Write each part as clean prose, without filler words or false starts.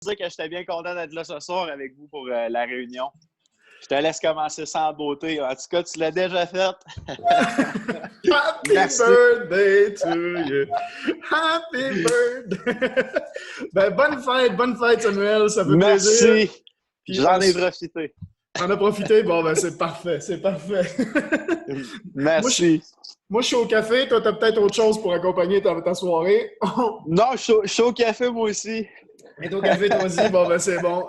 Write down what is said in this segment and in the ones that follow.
dire que j'étais bien content d'être là ce soir avec vous pour la réunion. Je te laisse commencer sans beauté. En tout cas, tu l'as déjà fait. Happy birthday to you. Happy birthday. Ben, bonne fête, Samuel. Ça fait plaisir. Merci. J'en ai profité. T'en as profité? Bon, ben, c'est parfait. C'est parfait. Merci. Moi, je suis au café. Toi, t'as peut-être autre chose pour accompagner ta soirée. Non, je suis au café, moi aussi. Et au café, toi aussi? Bon, ben, c'est bon.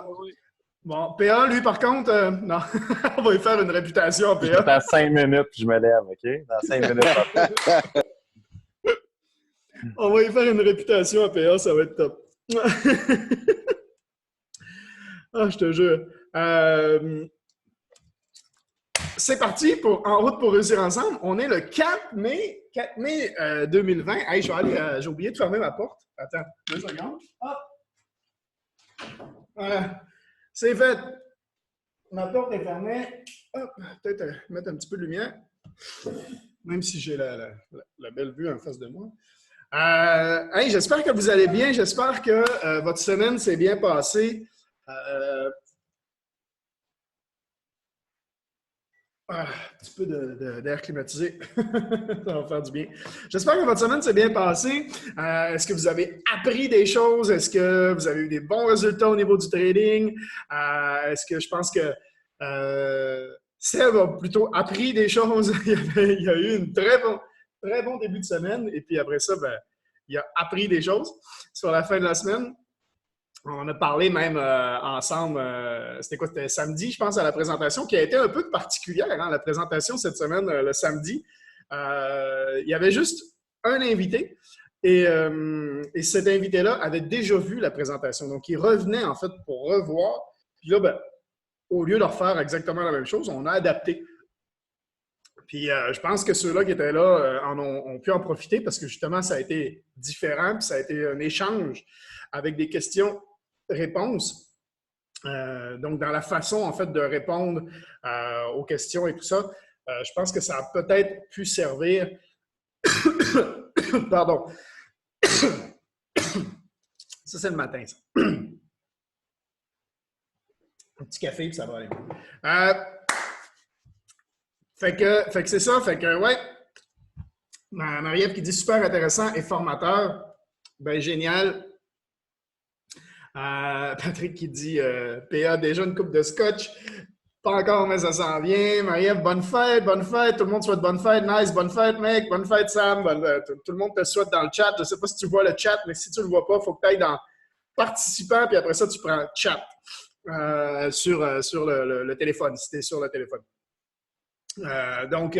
Bon, PA, lui, par contre, non. On va lui faire une réputation en PA. Dans 5 minutes, je me lève, OK? Dans 5 minutes. On va lui faire une réputation à PA, ça va être top. Ah, je te jure. C'est parti pour En route pour réussir ensemble. On est le 4 mai 2020. Hey, je vais aller, j'ai oublié de fermer ma porte. Attends, 2 secondes. Hop. Voilà. C'est fait. Ma porte est fermée. Hop. Peut-être mettre un petit peu de lumière. Même si j'ai la belle vue en face de moi. Hey, j'espère que vous allez bien. J'espère que votre semaine s'est bien passée. Un petit peu d'air climatisé. Ça va faire du bien. J'espère que votre semaine s'est bien passée. Est-ce que vous avez appris des choses? Est-ce que vous avez eu des bons résultats au niveau du trading? Est-ce que je pense que Seb a plutôt appris des choses? Il y a eu un très bon début de semaine. Et puis après ça, ben, il a appris des choses sur la fin de la semaine. On a parlé même ensemble, c'était quoi? C'était samedi, je pense, à la présentation, qui a été un peu particulière, hein, la présentation cette semaine, le samedi. Il y avait juste un invité et cet invité-là avait déjà vu la présentation. Donc, il revenait, en fait, pour revoir. Puis là, ben, au lieu de refaire exactement la même chose, on a adapté. Puis je pense que ceux-là qui étaient là ont pu en profiter parce que justement, ça a été différent, puis ça a été un échange avec des questions-réponses. Donc, dans la façon, en fait, de répondre aux questions et tout ça, je pense que ça a peut-être pu servir. Pardon. Ça, c'est le matin, ça. Un petit café, puis ça va aller. Fait que c'est ça. Fait que, ouais. Marie-Ève qui dit super intéressant et formateur. Ben, génial. Patrick qui dit PA, déjà une coupe de scotch. Pas encore, mais ça s'en vient. Marie-Ève, bonne fête, bonne fête. Tout le monde souhaite bonne fête. Nice, bonne fête, mec. Bonne fête, Sam. Tout le monde te souhaite dans le chat. Je ne sais pas si tu vois le chat, mais si tu ne le vois pas, il faut que tu ailles dans participants, puis après ça, tu prends chat sur le téléphone, si tu es sur le téléphone. Donc,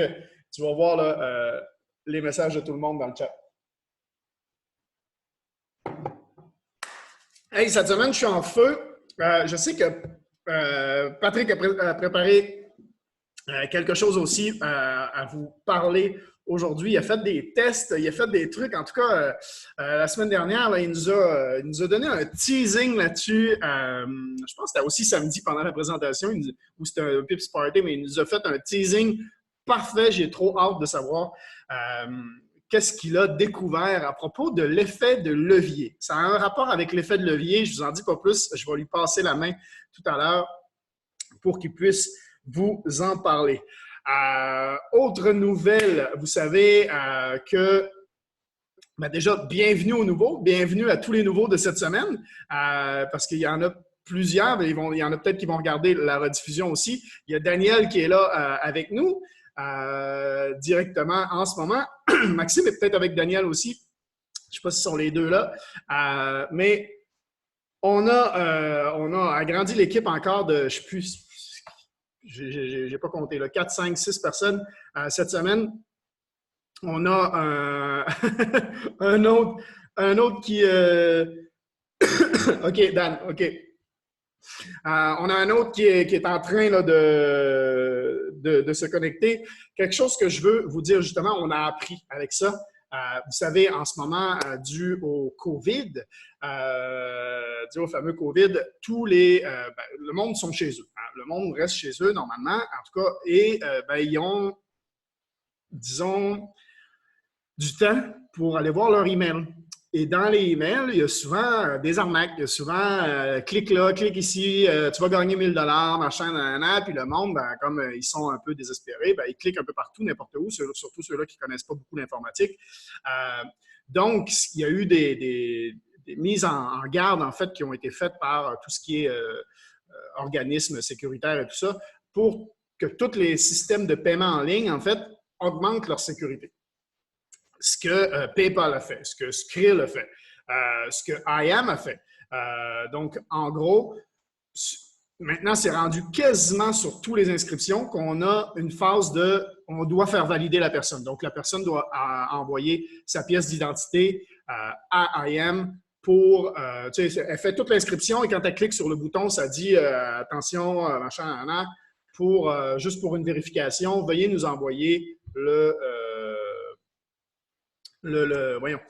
tu vas voir là, les messages de tout le monde dans le chat. Hey, cette semaine, je suis en feu. Je sais que Patrick a préparé quelque chose aussi à vous parler aujourd'hui. Il a fait des tests, il a fait des trucs. En tout cas, la semaine dernière, là, il nous a donné un teasing là-dessus. Je pense que c'était aussi samedi pendant la présentation, où c'était un Pips Party, mais il nous a fait un teasing parfait. J'ai trop hâte de savoir qu'est-ce qu'il a découvert à propos de l'effet de levier. Ça a un rapport avec l'effet de levier. Je ne vous en dis pas plus. Je vais lui passer la main tout à l'heure pour qu'il puisse vous en parler. Autre nouvelle, vous savez que ben déjà, bienvenue aux nouveaux, bienvenue à tous les nouveaux de cette semaine, parce qu'il y en a plusieurs, mais il y en a peut-être qui vont regarder la rediffusion aussi. Il y a Daniel qui est là avec nous directement en ce moment. Maxime est peut-être avec Daniel aussi. Je ne sais pas si ce sont les deux là. Mais on a agrandi l'équipe encore de, je ne sais plus, j'ai pas compté, là, 4, 5, 6 personnes cette semaine. On a un autre qui... OK, Dan, OK. On a un autre qui est en train là, de se connecter. Quelque chose que je veux vous dire, justement, on a appris avec ça. Vous savez, en ce moment, dû au COVID, dû au fameux COVID, le monde sont chez eux. Hein. Le monde reste chez eux, normalement, en tout cas, et ils ont, disons, du temps pour aller voir leur email. Et dans les emails, il y a souvent des arnaques. Il y a souvent clique là, clique ici, tu vas gagner 1000 $, machin, nanana. Puis le monde, ben, comme ils sont un peu désespérés, ben, ils cliquent un peu partout, n'importe où, surtout ceux-là qui ne connaissent pas beaucoup d'informatique. Donc, il y a eu des mises en garde, en fait, qui ont été faites par tout ce qui est organismes sécuritaires et tout ça, pour que tous les systèmes de paiement en ligne, en fait, augmentent leur sécurité. Ce que PayPal a fait, ce que Skrill a fait, ce que IAM a fait. Donc, en gros, maintenant, c'est rendu quasiment sur toutes les inscriptions qu'on a une phase de « on doit faire valider la personne ». Donc, la personne doit envoyer sa pièce d'identité à IAM pour… tu sais, elle fait toute l'inscription et quand elle clique sur le bouton, ça dit « attention, machin, pour, juste pour une vérification, veuillez nous envoyer voyons,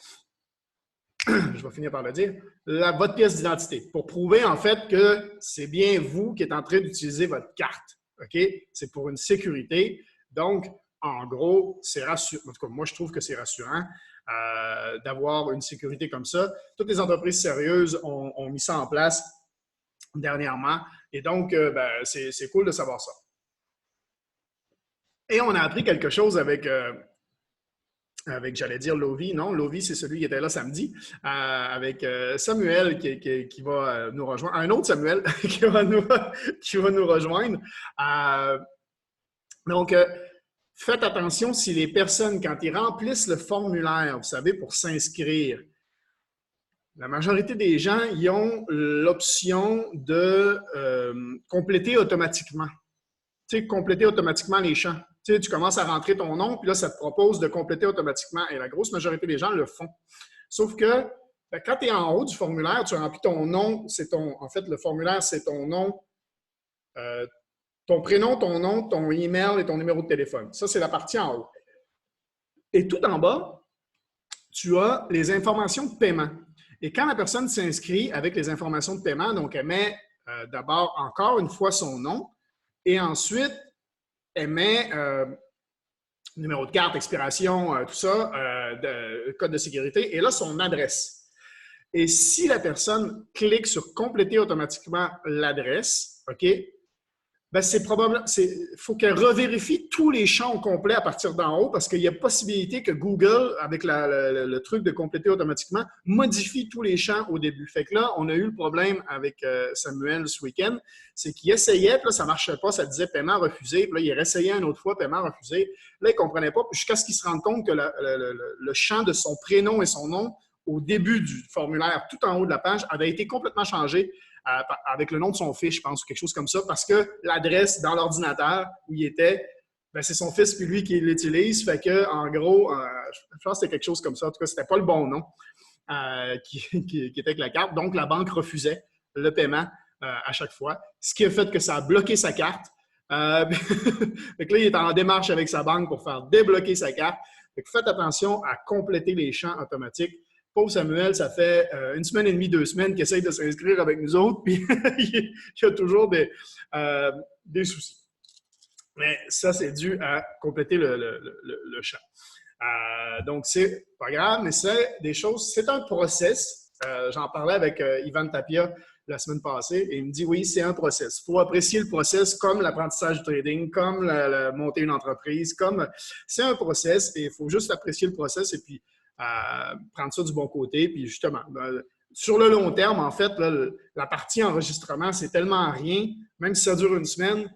je vais finir par le dire, votre pièce d'identité pour prouver en fait que c'est bien vous qui êtes en train d'utiliser votre carte. OK? C'est pour une sécurité. Donc, en gros, c'est rassurant. En tout cas, moi, je trouve que c'est rassurant d'avoir une sécurité comme ça. Toutes les entreprises sérieuses ont mis ça en place dernièrement. Et donc, ben, c'est cool de savoir ça. Et on a appris quelque chose avec j'allais dire Lovi, non, Lovi, c'est celui qui était là samedi, avec Samuel qui va nous rejoindre, un autre Samuel qui va nous rejoindre. Donc, faites attention si les personnes, quand ils remplissent le formulaire, vous savez, pour s'inscrire, la majorité des gens, ils ont l'option de compléter automatiquement. Tu sais, compléter automatiquement les champs. Tu sais, tu commences à rentrer ton nom, puis là, ça te propose de compléter automatiquement. Et la grosse majorité des gens le font. Sauf que ben, quand tu es en haut du formulaire, tu remplis ton nom. En fait, le formulaire, c'est ton nom, ton prénom, ton nom, ton email et ton numéro de téléphone. Ça, c'est la partie en haut. Et tout en bas, tu as les informations de paiement. Et quand la personne s'inscrit avec les informations de paiement, donc elle met d'abord encore une fois son nom et ensuite, elle met numéro de carte, expiration, tout ça, code de sécurité, et là, son adresse. Et si la personne clique sur « Compléter automatiquement l'adresse », OK, ben c'est probable, il faut qu'elle revérifie tous les champs au complet à partir d'en haut parce qu'il y a possibilité que Google, avec le truc de compléter automatiquement, modifie tous les champs au début. Fait que là, on a eu le problème avec Samuel ce week-end, c'est qu'il essayait, puis là, ça ne marchait pas, ça disait paiement refusé, puis là, il réessayait une autre fois, paiement refusé. Là, il ne comprenait pas jusqu'à ce qu'il se rende compte que le champ de son prénom et son nom au début du formulaire, tout en haut de la page, avait été complètement changé avec le nom de son fils, je pense, ou quelque chose comme ça, parce que l'adresse dans l'ordinateur où il était, ben, c'est son fils puis lui qui l'utilise. Fait que, en gros, je pense que c'était quelque chose comme ça. En tout cas, c'était pas le bon nom qui était avec la carte. Donc, la banque refusait le paiement à chaque fois, ce qui a fait que ça a bloqué sa carte. Fait que là, il est en démarche avec sa banque pour faire débloquer sa carte. Fait que faites attention à compléter les champs automatiques. Pauvre Samuel, ça fait une semaine et demie, 2 semaines qu'il essaye de s'inscrire avec nous autres, puis il y a toujours des soucis. Mais ça, c'est dû à compléter le champ. Donc, c'est pas grave, mais c'est des choses, c'est un process. J'en parlais avec Ivan Tapia la semaine passée, et il me dit, oui, c'est un process. Il faut apprécier le process comme l'apprentissage du trading, comme monter une entreprise, c'est un process, et il faut juste apprécier le process, et puis prendre ça du bon côté. Puis justement, sur le long terme, en fait, là, la partie enregistrement, c'est tellement rien, même si ça dure une semaine,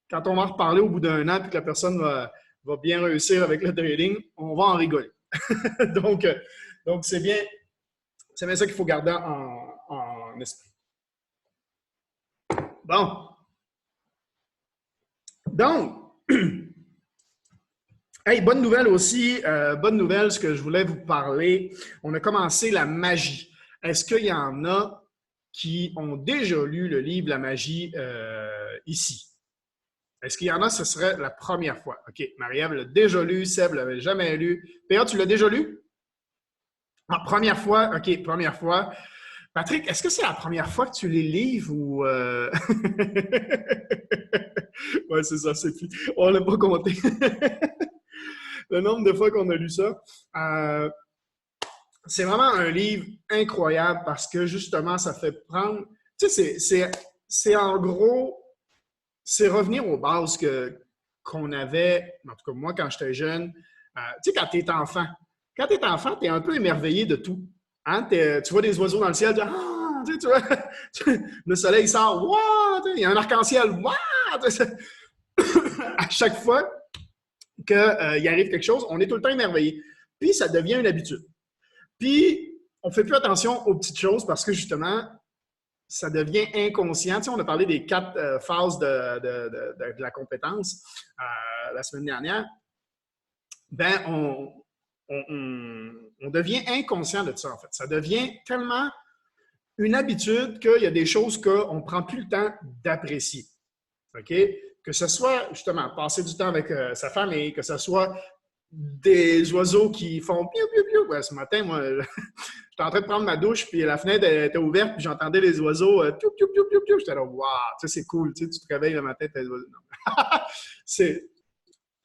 quand on va en reparler au bout d'un an puis que la personne va bien réussir avec le trading, on va en rigoler. donc, c'est bien ça qu'il faut garder en esprit. Bon. Donc, hey, bonne nouvelle aussi, bonne nouvelle, ce que je voulais vous parler. On a commencé la magie. Est-ce qu'il y en a qui ont déjà lu le livre La magie ici? Est-ce qu'il y en a, ce serait la première fois? OK, Marie-Ève l'a déjà lu, Seb ne l'avait jamais lu. Péa, tu l'as déjà lu? Ah, première fois, OK, première fois. Patrick, est-ce que c'est la première fois que tu les livres ou… Oui, c'est ça, c'est plus… On ne l'a pas compté. Le nombre de fois qu'on a lu ça. c'est vraiment un livre incroyable parce que justement, ça fait prendre. Tu sais, c'est en gros, c'est revenir aux bases qu'on avait, en tout cas moi quand j'étais jeune. Tu sais, quand tu es enfant. Quand tu es enfant, tu es un peu émerveillé de tout. Hein? Tu vois des oiseaux dans le ciel, tu dis, ah! Tu vois, le soleil sort, waouh! Il y a un arc-en-ciel, waouh! À chaque fois qu'il arrive quelque chose, on est tout le temps émerveillé. Puis ça devient une habitude. Puis on ne fait plus attention aux petites choses parce que justement, ça devient inconscient. Tu sais, on a parlé des 4 phases de la compétence la semaine dernière. Ben, on devient inconscient de ça, en fait. Ça devient tellement une habitude qu'il y a des choses qu'on ne prend plus le temps d'apprécier. OK? Que ce soit, justement, passer du temps avec sa famille, que ce soit des oiseaux qui font piou, piou, piou. Ouais, ce matin, moi, j'étais en train de prendre ma douche, puis la fenêtre était ouverte, puis j'entendais les oiseaux piou, piou, piou, piou, piou. J'étais là, waouh, tu sais, c'est cool, tu sais, tu te réveilles le matin, t'as des oiseaux.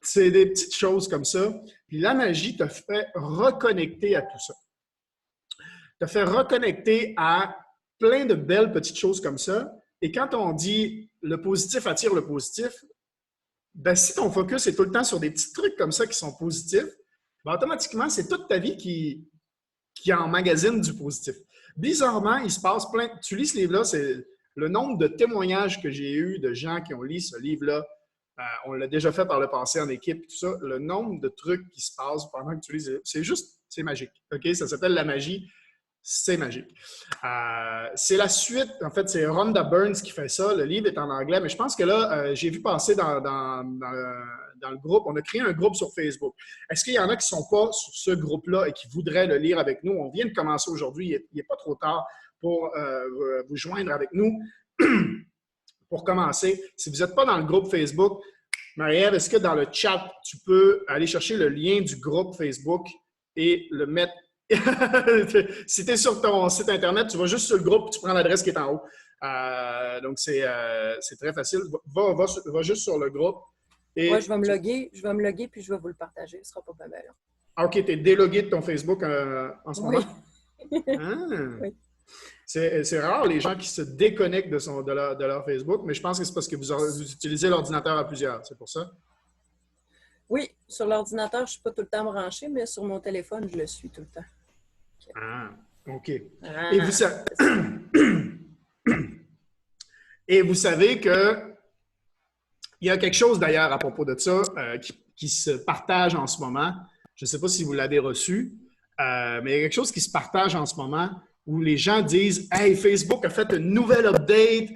C'est des petites choses comme ça. Puis la magie te fait reconnecter à tout ça. Te fait reconnecter à plein de belles petites choses comme ça. Et quand on dit le positif attire le positif, ben si ton focus est tout le temps sur des petits trucs comme ça qui sont positifs, ben automatiquement, c'est toute ta vie qui emmagasine du positif. Bizarrement, il se passe plein. Tu lis ce livre-là, c'est le nombre de témoignages que j'ai eu de gens qui ont lu ce livre-là. On l'a déjà fait par le passé en équipe, tout ça. Le nombre de trucs qui se passent pendant que tu lis, c'est magique. OK? Ça s'appelle la magie. C'est magique. C'est la suite, en fait, c'est Rhonda Burns qui fait ça. Le livre est en anglais, mais je pense que là, j'ai vu passer dans le groupe, on a créé un groupe sur Facebook. Est-ce qu'il y en a qui ne sont pas sur ce groupe-là et qui voudraient le lire avec nous? On vient de commencer aujourd'hui, il n'est pas trop tard pour vous joindre avec nous. Pour commencer, si vous n'êtes pas dans le groupe Facebook, Marie-Ève, est-ce que dans le chat, tu peux aller chercher le lien du groupe Facebook et le mettre? Si tu es sur ton site Internet, tu vas juste sur le groupe et tu prends l'adresse qui est en haut. Donc, c'est très facile. Va juste sur le groupe. Moi, je vais me loguer puis je vais vous le partager. Ce ne sera pas mal. OK, tu es délogué de ton Facebook en ce moment? Oui. C'est rare les gens qui se déconnectent de leur Facebook, mais je pense que c'est parce que vous utilisez l'ordinateur à plusieurs, c'est pour ça? Oui, sur l'ordinateur, je ne suis pas tout le temps branché, mais sur mon téléphone, je le suis tout le temps. Okay. Ah, OK. Et vous savez que il y a quelque chose d'ailleurs à propos de ça qui se partage en ce moment. Je ne sais pas si vous l'avez reçu, mais il y a quelque chose qui se partage en ce moment où les gens disent « Hey, Facebook a fait une nouvelle update. »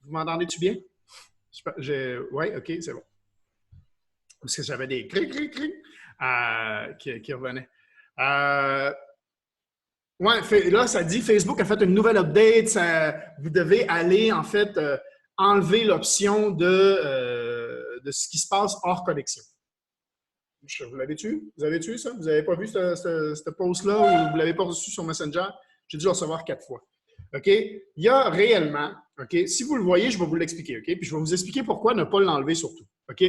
Vous m'entendez-tu bien? Oui, OK, c'est bon. Parce que j'avais des cric qui revenaient. Ouais, là, ça dit « Facebook a fait une nouvelle update. Vous devez aller, en fait, enlever l'option de ce qui se passe hors connexion. » Vous l'avez-tu? Vous avez-tu ça? Vous n'avez pas vu cette post-là ou vous ne l'avez pas reçu sur Messenger? J'ai dû le recevoir 4 fois. OK? Il y a réellement, OK? Si vous le voyez, je vais vous l'expliquer, OK? Puis je vais vous expliquer pourquoi ne pas l'enlever surtout. OK?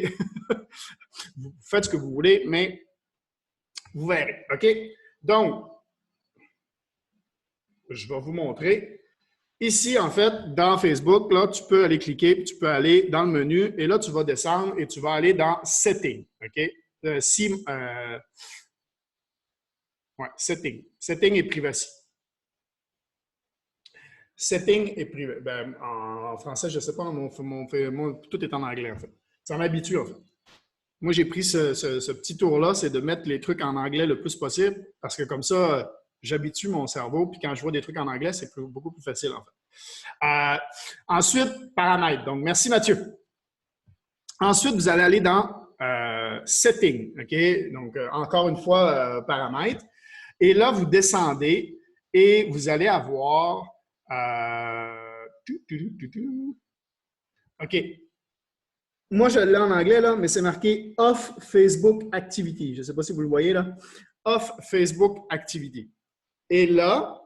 Vous faites ce que vous voulez, mais vous verrez. OK? Donc, je vais vous montrer. Ici, en fait, dans Facebook, là, tu peux aller cliquer, puis tu peux aller dans le menu, et là, tu vas descendre et tu vas aller dans Settings. OK? Setting. Setting et privacy. Setting et privacy. Ben, en français, je ne sais pas, tout est en anglais, en fait. Ça m'habitue, en fait. Moi, j'ai pris ce petit tour-là, c'est de mettre les trucs en anglais le plus possible, parce que comme ça, j'habitue mon cerveau, puis quand je vois des trucs en anglais, c'est beaucoup plus facile, en fait. Ensuite, paramètres. Donc, merci, Mathieu. Ensuite, vous allez aller dans Setting, OK? Donc, encore une fois, paramètres. Et là, vous descendez et vous allez avoir... OK. Moi, je l'ai en anglais, là, mais c'est marqué Off Facebook Activity. Je ne sais pas si vous le voyez, là. Off Facebook Activity. Et là,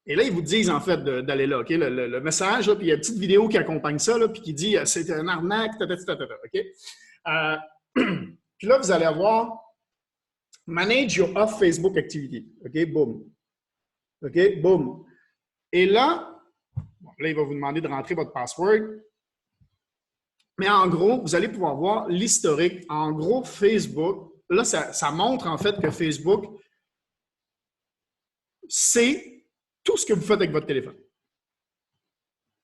ils vous disent, en fait, d'aller là, OK? Le message, là, puis il y a une petite vidéo qui accompagne ça, là, puis qui dit « C'est un arnaque, OK? Puis là, vous allez avoir Manage your off Facebook activity. OK, boum. OK, boum. Et là, il va vous demander de rentrer votre password. Mais en gros, vous allez pouvoir voir l'historique. En gros, Facebook, là, ça montre en fait que Facebook sait tout ce que vous faites avec votre téléphone.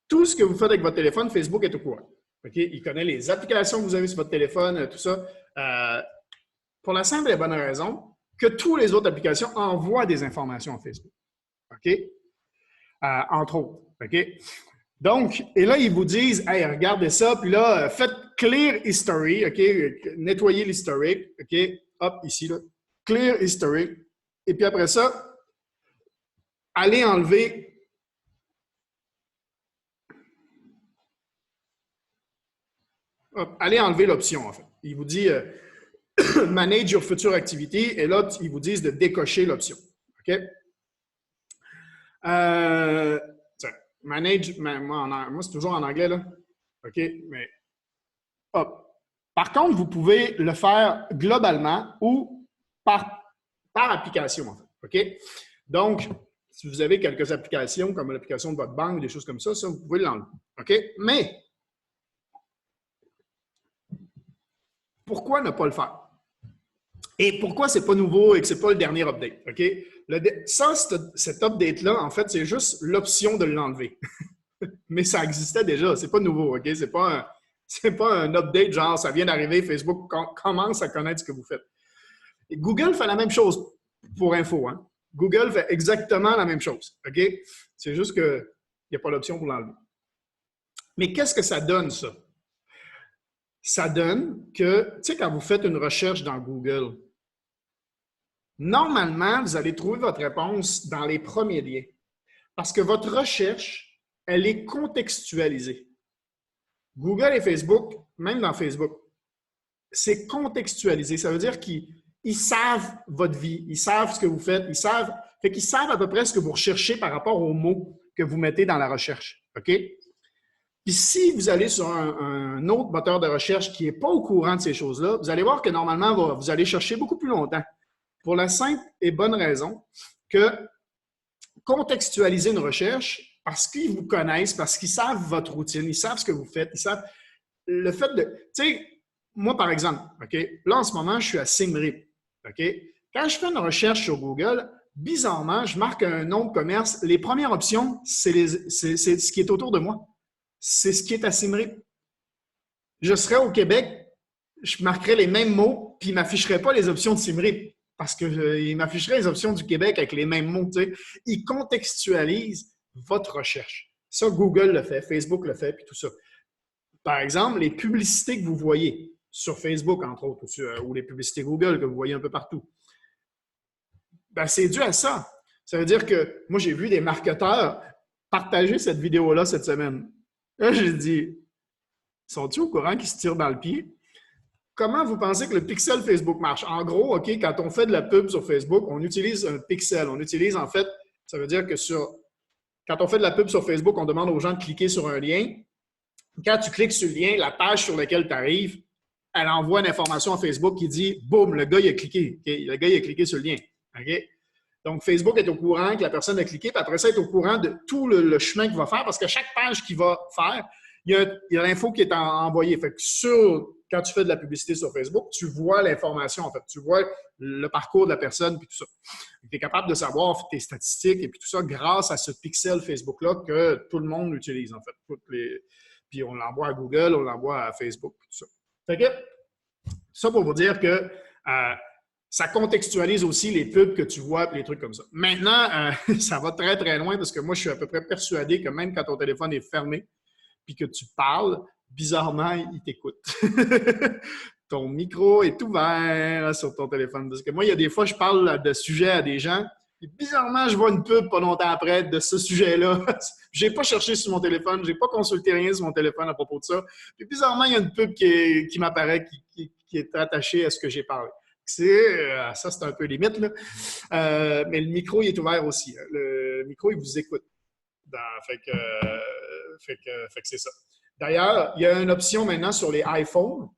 Tout ce que vous faites avec votre téléphone, Facebook est au courant. Okay? Il connaît les applications que vous avez sur votre téléphone, tout ça. Pour la simple et bonne raison que toutes les autres applications envoient des informations à Facebook. OK? Entre autres. OK? Donc, et là, ils vous disent, hey, regardez ça, puis là, faites clear history, OK? Nettoyez l'historique, OK? Hop, ici, là. Clear history. Et puis après ça, allez enlever l'option, en fait. Il vous dit Manage your future activity et là, ils vous disent de décocher l'option. OK? Manage, moi, c'est toujours en anglais, là. OK? Mais, hop. Par contre, vous pouvez le faire globalement ou par application, en fait. OK? Donc, si vous avez quelques applications, comme l'application de votre banque, des choses comme ça, vous pouvez l'enlever. OK? Mais, pourquoi ne pas le faire? Et pourquoi ce n'est pas nouveau et que ce n'est pas le dernier update? OK? Cet update-là, en fait, c'est juste l'option de l'enlever. Mais ça existait déjà. Ce n'est pas nouveau. OK? Ce n'est pas un update genre ça vient d'arriver, Facebook commence à connaître ce que vous faites. Et Google fait la même chose pour info. Hein? Google fait exactement la même chose. OK? C'est juste qu'il n'y a pas l'option pour l'enlever. Mais qu'est-ce que ça donne, ça? Ça donne que, tu sais, quand vous faites une recherche dans Google, normalement, vous allez trouver votre réponse dans les premiers liens. Parce que votre recherche, elle est contextualisée. Google et Facebook, même dans Facebook, c'est contextualisé. Ça veut dire qu'ils savent votre vie, ils savent ce que vous faites, ils savent à peu près ce que vous recherchez par rapport aux mots que vous mettez dans la recherche. OK? Puis si vous allez sur un autre moteur de recherche qui n'est pas au courant de ces choses-là, vous allez voir que normalement, vous allez chercher beaucoup plus longtemps. Pour la simple et bonne raison que contextualiser une recherche, parce qu'ils vous connaissent, parce qu'ils savent votre routine, ils savent ce que vous faites, ils savent le fait de... Tu sais, moi, par exemple, OK, là, en ce moment, je suis à Simrip. OK? Quand je fais une recherche sur Google, bizarrement, je marque un nom de commerce. Les premières options, c'est ce qui est autour de moi. C'est ce qui est à Simrip. Je serais au Québec, je marquerais les mêmes mots, puis il ne m'afficherait pas les options de Simrip. Parce qu'il m'afficherait les options du Québec avec les mêmes mots. Tu sais. Il contextualise votre recherche. Ça, Google le fait, Facebook le fait, puis tout ça. Par exemple, les publicités que vous voyez sur Facebook, entre autres, ou les publicités Google que vous voyez un peu partout, ben, c'est dû à ça. Ça veut dire que moi, j'ai vu des marketeurs partager cette vidéo-là cette semaine. Là, j'ai dit, sont-ils au courant qu'ils se tirent dans le pied? Comment vous pensez que le pixel Facebook marche? En gros, OK, quand on fait de la pub sur Facebook, on utilise un pixel. On utilise, en fait, ça veut dire que quand on fait de la pub sur Facebook, on demande aux gens de cliquer sur un lien. Quand tu cliques sur le lien, la page sur laquelle tu arrives, elle envoie une information à Facebook qui dit « Boum, le gars, il a cliqué. Okay? Le gars, il a cliqué sur le lien. Okay? » Donc, Facebook est au courant que la personne a cliqué, puis après ça, il est au courant de tout le chemin qu'il va faire, parce que chaque page qu'il va faire, il y a l'info qui est envoyée. Fait que quand tu fais de la publicité sur Facebook, tu vois l'information, en fait. Tu vois le parcours de la personne, puis tout ça. Tu es capable de savoir tes statistiques et puis tout ça grâce à ce pixel Facebook-là que tout le monde utilise, en fait. Puis on l'envoie à Google, on l'envoie à Facebook, puis tout ça. Fait que, ça pour vous dire que ça contextualise aussi les pubs que tu vois et les trucs comme ça. Maintenant, ça va très, très loin parce que moi, je suis à peu près persuadé que même quand ton téléphone est fermé puis que tu parles, bizarrement, il t'écoute. Ton micro est ouvert sur ton téléphone. Parce que moi, il y a des fois, je parle de sujets à des gens et bizarrement, je vois une pub pas longtemps après de ce sujet-là. Je n'ai pas cherché sur mon téléphone, je n'ai pas consulté rien sur mon téléphone à propos de ça. Puis bizarrement, il y a une pub qui m'apparaît, qui est attachée à ce que j'ai parlé. Ça, c'est un peu limite, là. Mais le micro, il est ouvert aussi. Le micro, il vous écoute. Fait que c'est ça. D'ailleurs, il y a une option maintenant sur les iPhones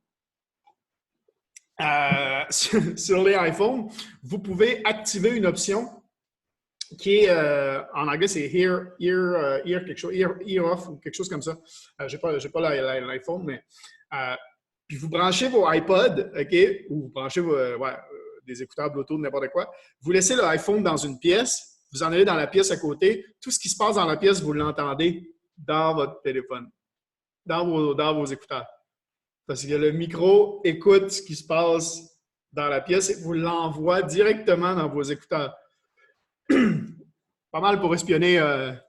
sur les iPhones, vous pouvez activer une option qui est, en anglais, c'est quelque chose, ear off ou quelque chose comme ça. J'ai pas l'iPhone, mais puis vous branchez vos iPods, OK, ou vous branchez des écouteurs Bluetooth, n'importe quoi. Vous laissez l'iPhone dans une pièce, vous en allez dans la pièce à côté. Tout ce qui se passe dans la pièce, vous l'entendez dans votre téléphone, dans vos écouteurs. Parce que le micro écoute ce qui se passe dans la pièce et vous l'envoie directement dans vos écouteurs. Pas mal pour espionner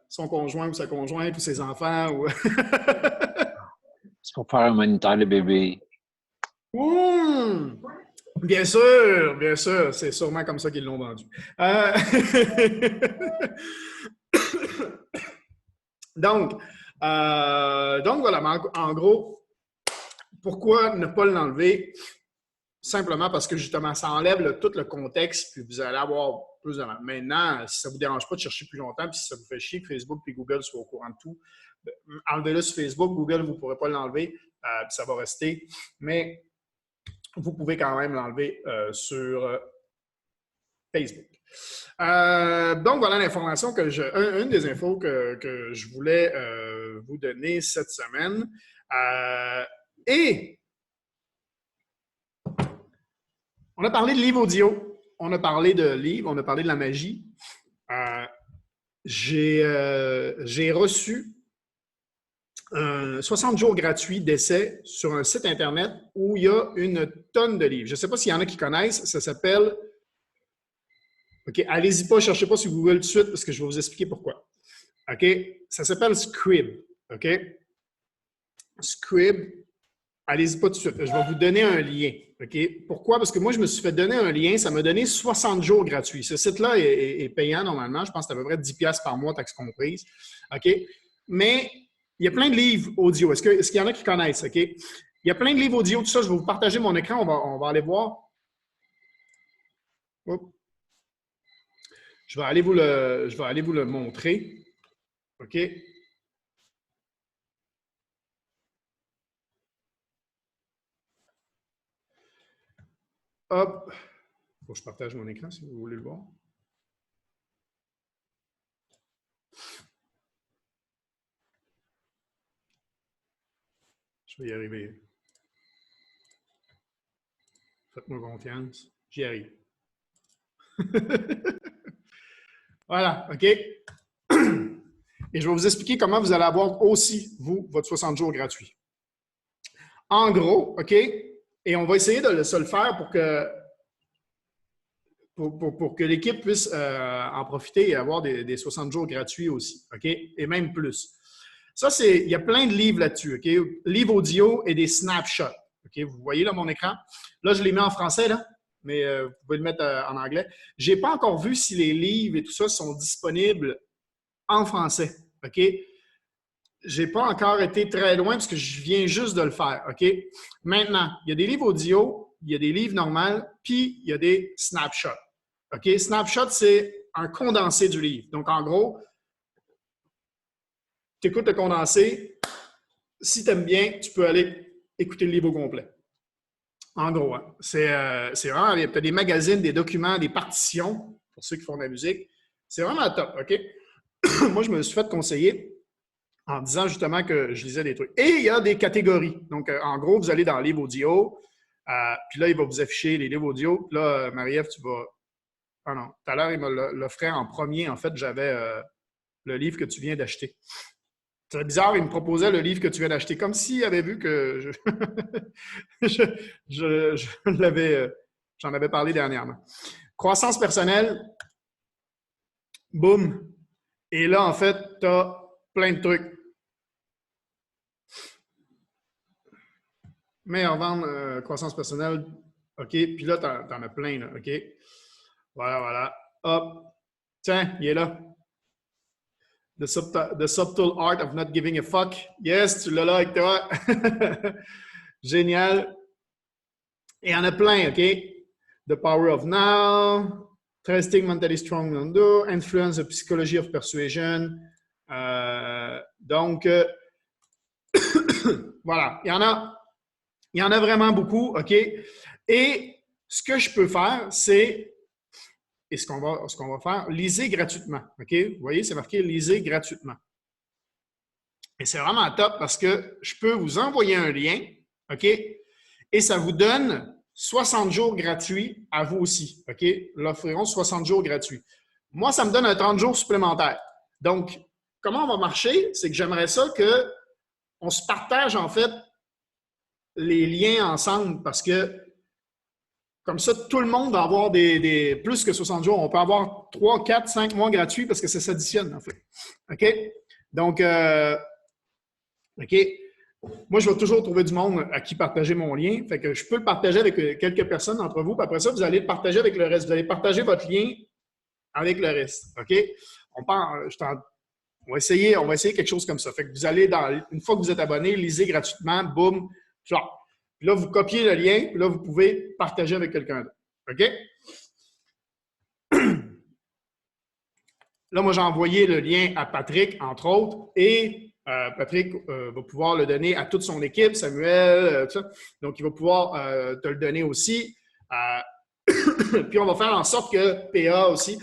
son conjoint ou sa conjointe ou ses enfants. Ou... C'est pour faire un moniteur de bébé. Bien sûr, c'est sûrement comme ça qu'ils l'ont vendu. Donc voilà, en gros, pourquoi ne pas l'enlever? Simplement parce que justement, ça enlève tout le contexte, puis vous allez avoir plus de... Maintenant, si ça ne vous dérange pas de chercher plus longtemps, puis si ça vous fait chier que Facebook et Google soient au courant de tout, enlevez-le sur Facebook. Google, vous ne pourrez pas l'enlever, puis ça va rester. Mais vous pouvez quand même l'enlever sur Facebook. Donc, voilà l'information une des infos que je voulais vous donner cette semaine. Et on a parlé de livres audio, on a parlé de livres, on a parlé de la magie. J'ai reçu 60 jours gratuits d'essai sur un site Internet où il y a une tonne de livres. Je ne sais pas s'il y en a qui connaissent, ça s'appelle... OK, allez-y pas, cherchez pas sur Google tout de suite parce que je vais vous expliquer pourquoi. OK, ça s'appelle Scribd. OK? Scribd, allez-y pas tout de suite. Je vais vous donner un lien. OK? Pourquoi? Parce que moi, je me suis fait donner un lien. Ça m'a donné 60 jours gratuits. Ce site-là est payant normalement. Je pense que c'est à peu près 10$ par mois, taxes comprises. OK? Mais il y a plein de livres audio. Est-ce qu'il y en a qui connaissent? OK? Il y a plein de livres audio. Tout ça, je vais vous partager mon écran. On va aller voir. Oups. Je vais aller vous le montrer. OK? Hop. Faut que je partage mon écran si vous voulez le voir. Je vais y arriver. Faites-moi confiance. J'y arrive. Voilà, OK? Et je vais vous expliquer comment vous allez avoir aussi, vous, votre 60 jours gratuit. En gros, OK? Et on va essayer de se le faire pour que l'équipe puisse en profiter et avoir des 60 jours gratuits aussi, OK? Et même plus. Ça, il y a plein de livres là-dessus, OK? Livres audio et des snapshots, OK? Vous voyez là mon écran? Là, je les mets en français, là, mais vous pouvez le mettre en anglais. Je n'ai pas encore vu si les livres et tout ça sont disponibles en français, OK? Je n'ai pas encore été très loin parce que je viens juste de le faire, OK? Maintenant, il y a des livres audio, il y a des livres normaux, puis il y a des snapshots, OK? Snapshot, c'est un condensé du livre. Donc, en gros, tu écoutes le condensé. Si tu aimes bien, tu peux aller écouter le livre au complet. En gros, hein, c'est vraiment, tu as des magazines, des documents, des partitions, pour ceux qui font de la musique. C'est vraiment top, OK? Moi, je me suis fait conseiller en disant justement que je lisais des trucs. Et il y a des catégories. Donc, en gros, vous allez dans livre audio, puis là, il va vous afficher les livres audio. Puis là, Marie-Ève, tu vas... Ah non, tout à l'heure, il me l'offrait en premier. En fait, j'avais le livre que tu viens d'acheter. C'est bizarre, il me proposait le livre que tu viens d'acheter, comme s'il avait vu que j'en avais parlé dernièrement. Croissance personnelle, boum. Et là, en fait, tu as plein de trucs. Meilleure vente, croissance personnelle, OK. Puis là, tu en as plein, là, OK. Voilà. Hop. Tiens, il est là. The subtle art of not giving a fuck. Yes, tu l'as là avec toi. Génial. Et il y en a plein, OK? The Power of Now, Trusting Mentally Strong Mundo, Influence the Psychology of Persuasion. Donc, voilà. Il y en a vraiment beaucoup, OK? Et ce que je peux faire, c'est, et ce qu'on va faire, lisez gratuitement. OK? Vous voyez, c'est marqué lisez gratuitement. Et c'est vraiment top parce que je peux vous envoyer un lien, OK? Et ça vous donne 60 jours gratuits à vous aussi, OK? L'offriront 60 jours gratuits. Moi, ça me donne un 30 jours supplémentaire. Donc, comment on va marcher? C'est que j'aimerais ça qu'on se partage, en fait, les liens ensemble parce que comme ça, tout le monde va avoir plus que 60 jours. On peut avoir 3, 4, 5 mois gratuits parce que ça s'additionne, en fait. OK? Donc, OK. Moi, je vais toujours trouver du monde à qui partager mon lien. Fait que je peux le partager avec quelques personnes d'entre vous. Puis après ça, vous allez le partager avec le reste. Vous allez partager votre lien avec le reste. OK? On va essayer quelque chose comme ça. Fait que vous allez une fois que vous êtes abonné, lisez gratuitement, boum, genre. Puis là, vous copiez le lien, puis là, vous pouvez partager avec quelqu'un d'autre. OK? Là, moi, j'ai envoyé le lien à Patrick, entre autres, et Patrick va pouvoir le donner à toute son équipe, Samuel, tout ça. Donc, il va pouvoir te le donner aussi. Puis, on va faire en sorte que PA aussi.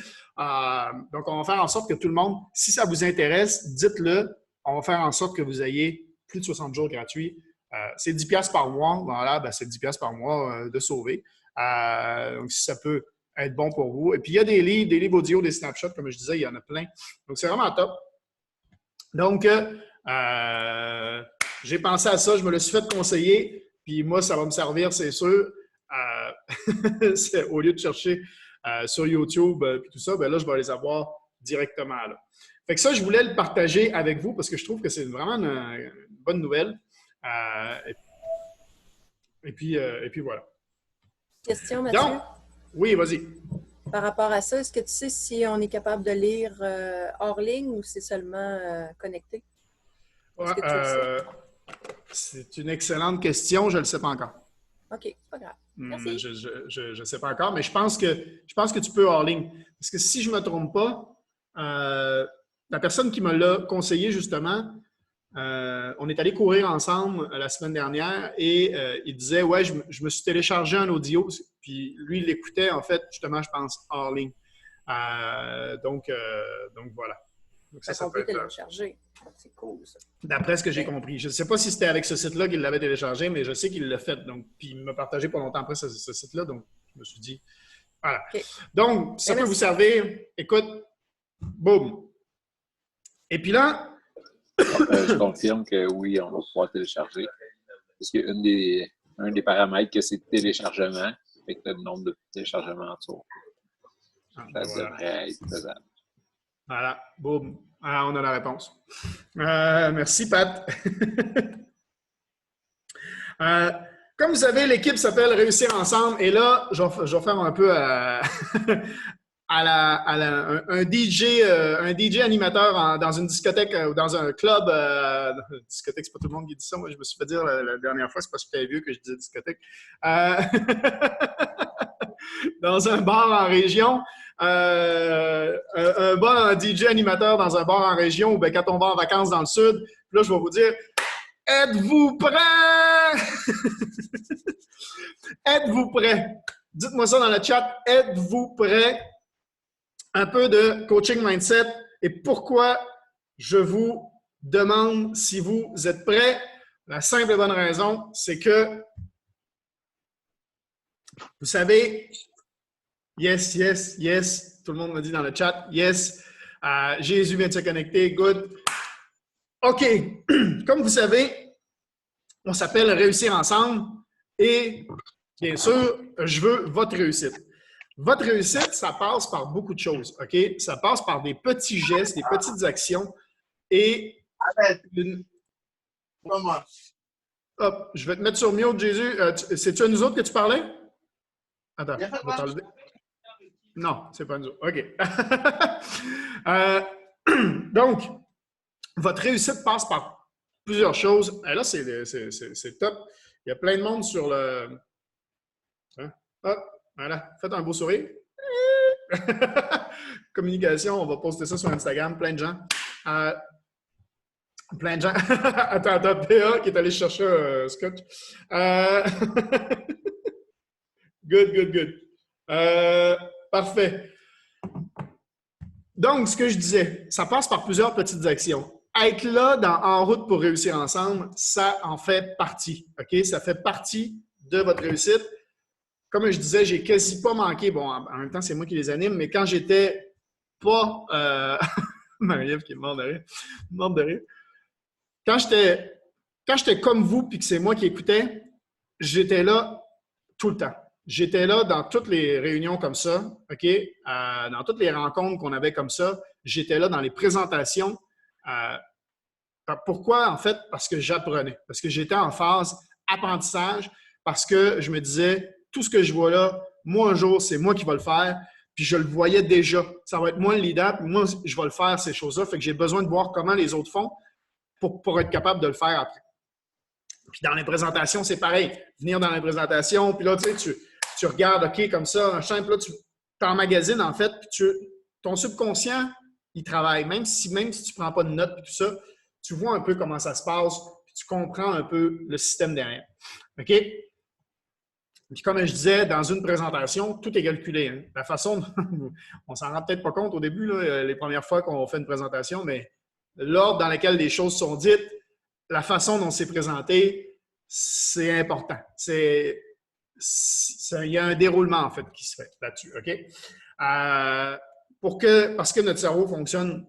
Donc, on va faire en sorte que tout le monde, si ça vous intéresse, dites-le. On va faire en sorte que vous ayez plus de 60 jours gratuits. C'est 10$ par mois. Voilà, ben, c'est 10$ par mois de sauver. Donc, si ça peut être bon pour vous. Et puis, il y a des livres audio, des snapshots, comme je disais, il y en a plein. Donc, c'est vraiment top. Donc, j'ai pensé à ça, je me le suis fait conseiller, puis moi, ça va me servir, c'est sûr. Au lieu de chercher sur YouTube et tout ça, ben là, je vais les avoir directement là. Fait que ça, je voulais le partager avec vous parce que je trouve que c'est vraiment une bonne nouvelle. Et puis voilà. Question, Mathieu? Donc, oui, vas-y. Par rapport à ça, est-ce que tu sais si on est capable de lire hors ligne ou c'est seulement connecté? C'est une excellente question. Je ne le sais pas encore. OK, c'est pas grave. Merci. Je ne sais pas encore, mais je pense que tu peux hors ligne. Parce que si je ne me trompe pas, la personne qui me l'a conseillé, justement, on est allé courir ensemble la semaine dernière et il disait, ouais, je me suis téléchargé un audio, puis lui, il l'écoutait, en fait, justement, je pense, hors ligne. Donc voilà. Donc ça peut télécharger. C'est cool, ça. D'après ce que j'ai compris. Je ne sais pas si c'était avec ce site-là qu'il l'avait téléchargé, mais je sais qu'il l'a fait. Donc, puis il m'a partagé pas longtemps après ce site-là. Donc, je me suis dit, voilà. Okay. Donc, ça peut vous servir. Écoute, boum. Et puis là... je confirme que oui, on va pouvoir télécharger. Parce qu'un des paramètres que c'est téléchargement, fait que tu as le nombre de téléchargements en dessous. Ça devrait être faisable. Voilà, boum. Ah, on a la réponse. Merci, Pat. Comme vous savez, l'équipe s'appelle Réussir Ensemble. Et là, je vais faire un peu un DJ animateur dans une discothèque ou dans un club. Discothèque, c'est pas tout le monde qui dit ça. Moi, je me suis fait dire la dernière fois, c'est parce que j'étais vieux que je disais discothèque. Dans un bar en région. Un DJ animateur dans un bar en région ou bien quand on va en vacances dans le sud. Puis là, je vais vous dire, êtes-vous prêts? Êtes-vous prêts? Dites-moi ça dans le chat. Êtes-vous prêts? Un peu de coaching mindset et pourquoi je vous demande si vous êtes prêts. La simple et bonne raison, c'est que vous savez, yes, yes, yes. Tout le monde me dit dans le chat, yes. Jésus vient de se connecter, good. OK. Comme vous savez, on s'appelle Réussir Ensemble et bien sûr, je veux votre réussite. Votre réussite, ça passe par beaucoup de choses, OK? Ça passe par des petits gestes, des petites actions et Hop, je vais te mettre sur mute, Jésus. C'est-tu à nous autres que tu parlais? Attends, je vais t'enlever. Non, c'est pas nous autres. OK. Donc, votre réussite passe par plusieurs choses. Et là, c'est top. Il y a plein de monde sur le... Hein? Hop, voilà. Faites un beau sourire. Communication, on va poster ça sur Instagram. Plein de gens. Plein de gens. Attends, PA qui est allé chercher un scotch. Good. Parfait. Donc, ce que je disais, ça passe par plusieurs petites actions. Être là en route pour réussir ensemble, ça en fait partie. OK? Ça fait partie de votre réussite. Comme je disais, j'ai quasi pas manqué. Bon, en même temps, c'est moi qui les anime, mais quand j'étais pas. Marie-Ève qui est morte de rire. Quand j'étais comme vous puis que c'est moi qui écoutais, j'étais là tout le temps. J'étais là dans toutes les réunions comme ça, OK? Dans toutes les rencontres qu'on avait comme ça. J'étais là dans les présentations. Pourquoi, en fait? Parce que j'apprenais. Parce que j'étais en phase apprentissage. Parce que je me disais, tout ce que je vois là, moi, un jour, c'est moi qui vais le faire. Puis je le voyais déjà. Ça va être moi le leader, puis moi, je vais le faire, ces choses-là. Fait que j'ai besoin de voir comment les autres font pour être capable de le faire après. Puis dans les présentations, c'est pareil. Venir dans les présentations, puis là, tu regardes, OK, comme ça, un champ, puis là, tu t'emmagasines, en fait, puis ton subconscient, il travaille. Même si tu ne prends pas de notes, puis tout ça, tu vois un peu comment ça se passe, puis tu comprends un peu le système derrière. OK? Puis comme je disais, dans une présentation, tout est calculé. Hein. La façon, on s'en rend peut-être pas compte au début, là, les premières fois qu'on fait une présentation, mais l'ordre dans lequel les choses sont dites, la façon dont c'est présenté, c'est important. Il y a un déroulement, en fait, qui se fait là-dessus. OK? Parce que notre cerveau fonctionne